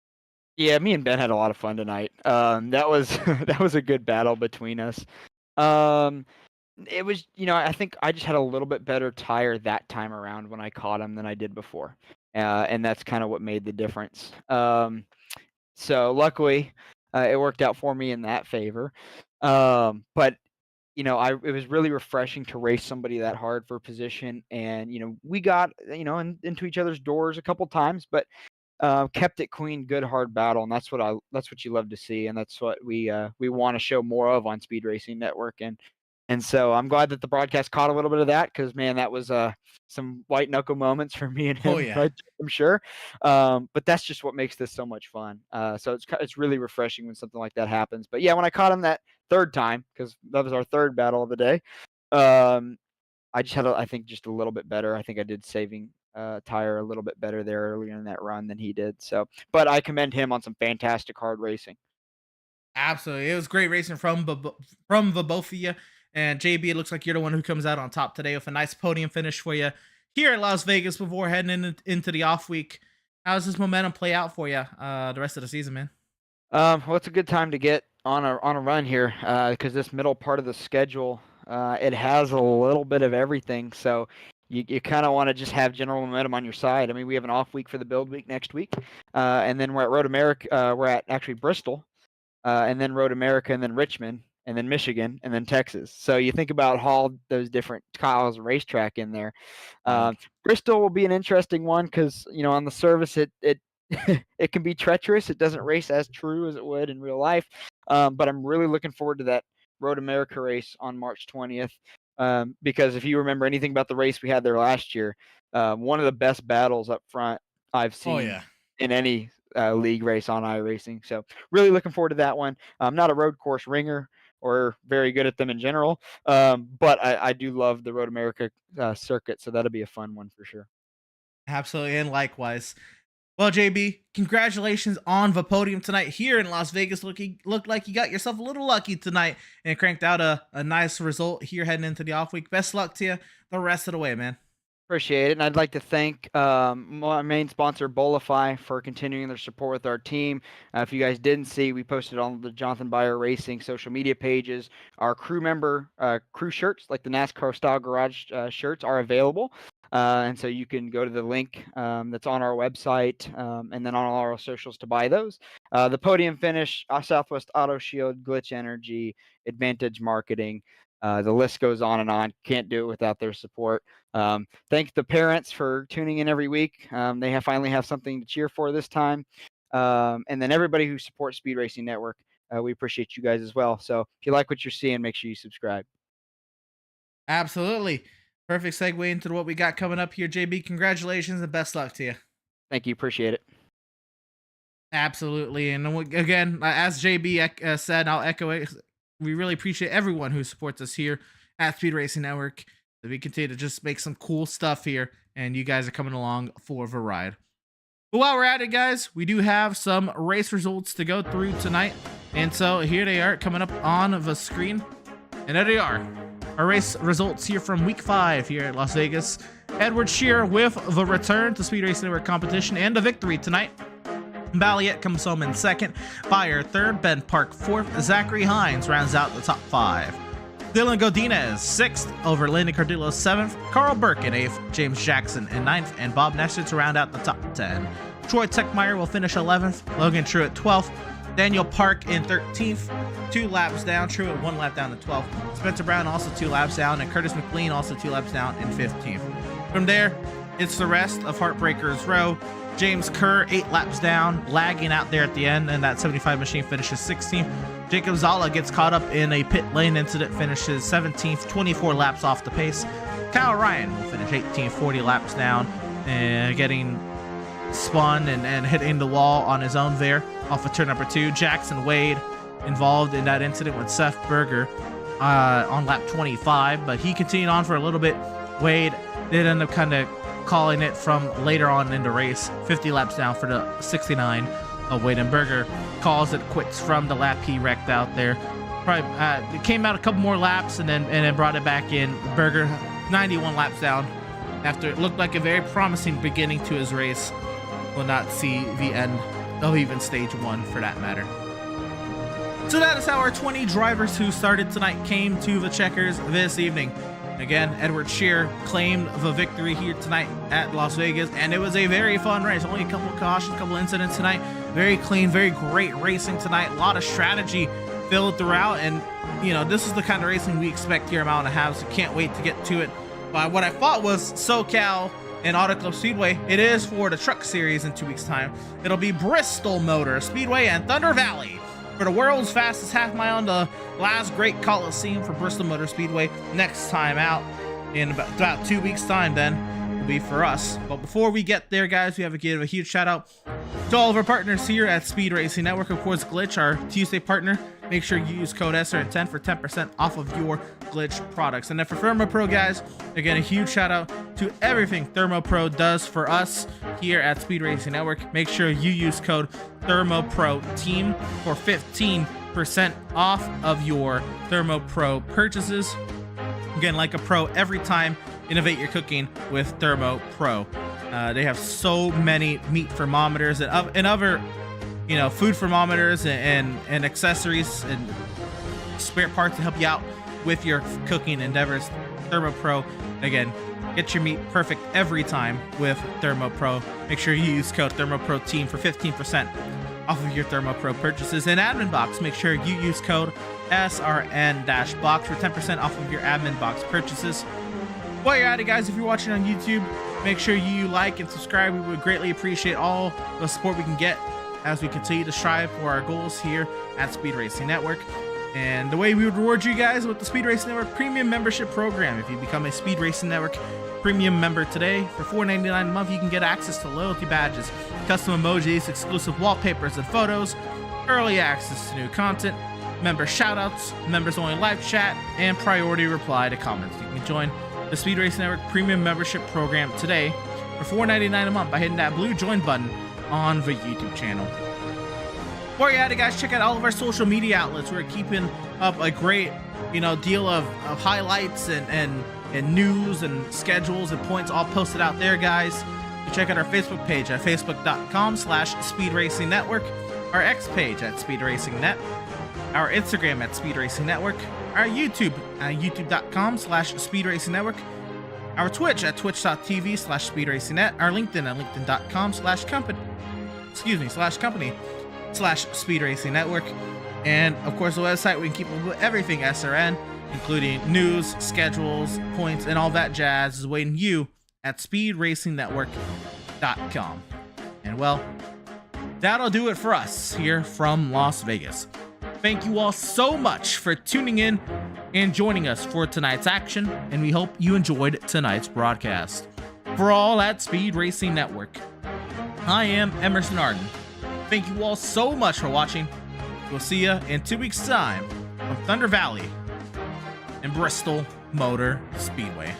Yeah, me and Ben had a lot of fun tonight. That was that was a good battle between us. It was, I think I just had a little bit better tire that time around when I caught him than I did before. And that's kind of what made the difference. So luckily, it worked out for me in that favor. But, it was really refreshing to race somebody that hard for position. And, we got, into each other's doors a couple times, but kept it clean, good, hard battle. And that's what you love to see. And that's what we want to show more of on Speed Racing Network. And so I'm glad that the broadcast caught a little bit of that because, man, that was some white knuckle moments for me and him. Oh, yeah. Right, I'm sure. But that's just what makes this so much fun. So it's really refreshing when something like that happens. But, yeah, when I caught him that third time, because that was our third battle of the day, I just had, I think, just a little bit better. I think I did saving tire a little bit better there earlier in that run than he did. So, but I commend him on some fantastic hard racing. Absolutely, it was great racing from the both of you. And JB, it looks like you're the one who comes out on top today with a nice podium finish for you here at Las Vegas before heading into the off week. How does this momentum play out for you the rest of the season, man? Well, it's a good time to get on a run here because this middle part of the schedule, it has a little bit of everything. So you kind of want to just have general momentum on your side. I mean, we have an off week for the build week next week, and then we're at Road America. We're at actually Bristol, and then Road America, and then Richmond, and then Michigan, and then Texas. So you think about all those different Kyle's racetrack in there. Bristol will be an interesting one because on the service it it can be treacherous. It doesn't race as true as it would in real life. But I'm really looking forward to that Road America race on March 20th. Because if you remember anything about the race we had there last year, one of the best battles up front I've seen in any league race on iRacing. So really looking forward to that one. I'm not a road course ringer or very good at them in general, but I do love the Road America circuit, so that'll be a fun one for sure. Absolutely, and likewise. Well, JB, congratulations on the podium tonight here in Las Vegas. Looked like you got yourself a little lucky tonight and cranked out a nice result here heading into the off week. Best luck to you the rest of the way, man. Appreciate it. And I'd like to thank my main sponsor, Bolify, for continuing their support with our team. If you guys didn't see, we posted on the Jonathan Byer Racing social media pages. Our crew member crew shirts, like the NASCAR style garage shirts, are available. And so you can go to the link that's on our website and then on all our socials to buy those. The podium finish, Southwest Auto Shield, Glitch Energy, Advantage Marketing. The list goes on and on. Can't do it without their support. Thank the parents for tuning in every week. They finally have something to cheer for this time. And then everybody who supports Speed Racing Network, we appreciate you guys as well. So if you like what you're seeing, make sure you subscribe. Absolutely. Perfect segue into what we got coming up here, JB. Congratulations and best luck to you. Thank you. Appreciate it. Absolutely. And again, as JB said, I'll echo it. We really appreciate everyone who supports us here at Speed Racing Network. We continue to just make some cool stuff here, and you guys are coming along for the ride. But while we're at it, guys, we do have some race results to go through tonight. And so here they are coming up on the screen. And there they are. Our race results here from week 5 here at Las Vegas. Edward Shearer with the return to Speed Racing Network competition and the victory tonight. Balliet comes home in second, Byer third, Ben Park fourth, Zachary Hines rounds out the top 5. Dylan Godinez 6th over Landon Cardillo 7th, Carl Burke in 8th, James Jackson in 9th, and Bob Nestor to round out the top 10. Troy Techmeyer will finish 11th, Logan Truitt 12th, Daniel Park in 13th, 2 laps down, Truitt 1 lap down to 12th, Spencer Brown also 2 laps down, and Curtis McLean also 2 laps down in 15th. From there, it's the rest of Heartbreakers Row. James Kerr 8 laps down, lagging out there at the end, and that 75 machine finishes 16th. Jacob Zala gets caught up in a pit lane incident, finishes 17th, 24 laps off the pace. Kyle Ryan will finish 18th, 40 laps down, and getting spun and hitting the wall on his own there off of turn number 2. Jackson Wade involved in that incident with Seth Berger on lap 25, but he continued on for a little bit. Wade did end up kind of calling it from later on in the race. 50 laps down for the 69 of Wade, and Berger calls it quits from the lap he wrecked out there. Probably it came out a couple more laps and then brought it back in. Berger 91 laps down after it looked like a very promising beginning to his race. Will not see the end of even stage 1 for that matter. So that is how our 20 drivers who started tonight came to the checkers this evening. Again, Edward Shear claimed the victory here tonight at Las Vegas, and it was a very fun race. Only a couple of cautions, a couple of incidents tonight. Very clean, very great racing tonight. A lot of strategy filled throughout, and you know, this is the kind of racing we expect here at Mountain House, so can't wait to get to it. But what I thought was SoCal and Auto Club Speedway, it is for the truck series in 2 weeks time. It'll be Bristol Motor Speedway and Thunder Valley for the world's fastest half mile in the last great Coliseum for Bristol Motor Speedway. Next time out in about 2 weeks time then will be for us. But before we get there, guys, we have to give a huge shout out to all of our partners here at Speed Racing Network. Of course, Glitch, our Tuesday partner. Make sure you use code SRN10 for 10% off of your Glitch products. And then for ThermoPro, guys, again, a huge shout out to everything ThermoPro does for us here at Speed Racing Network. Make sure you use code ThermoPro Team for 15% off of your ThermoPro purchases. Again, like a pro every time, innovate your cooking with ThermoPro. They have so many meat thermometers and other, you know, food thermometers and accessories and spare parts to help you out with your cooking endeavors. ThermoPro, again, get your meat perfect every time with ThermoPro. Make sure you use code ThermoPro Team for 15% off of your ThermoPro purchases. And Admin Box, make sure you use code SRN-box for 10% off of your Admin Box purchases. While you're at it, guys, if you're watching on YouTube, make sure you like and subscribe. We would greatly appreciate all the support we can get as we continue to strive for our goals here at Speed Racing Network. And the way we would reward you guys with the Speed Racing Network Premium Membership Program. If you become a Speed Racing Network Premium member today, for $4.99 a month, you can get access to loyalty badges, custom emojis, exclusive wallpapers and photos, early access to new content, member shoutouts, members only live chat, and priority reply to comments. You can join the Speed Racing Network Premium Membership Program today for $4.99 a month by hitting that blue join button on the YouTube channel. While you're at it, guys, check out all of our social media outlets. We're keeping up a great, you know, deal of highlights and news and schedules and points all posted out there, guys. You check out our Facebook page at facebook.com/Speed Racing Network, our X page at Speed Racing Net, our Instagram at Speed Racing Network, our YouTube at youtube.com/Speed Racing Network, our Twitch at twitch.tv/Speed Racing Net, our LinkedIn at linkedin.com/company/Speed Racing Network, and of course the website we can keep up with everything SRN, including news, schedules, points, and all that jazz is waiting you at speedracingnetwork.com. And well, that'll do it for us here from Las Vegas. Thank you all so much for tuning in and joining us for tonight's action, and we hope you enjoyed tonight's broadcast. For all at Speed Racing Network, I am Emerson Arden. Thank you all so much for watching. We'll see you in 2 weeks' time from Thunder Valley and Bristol Motor Speedway.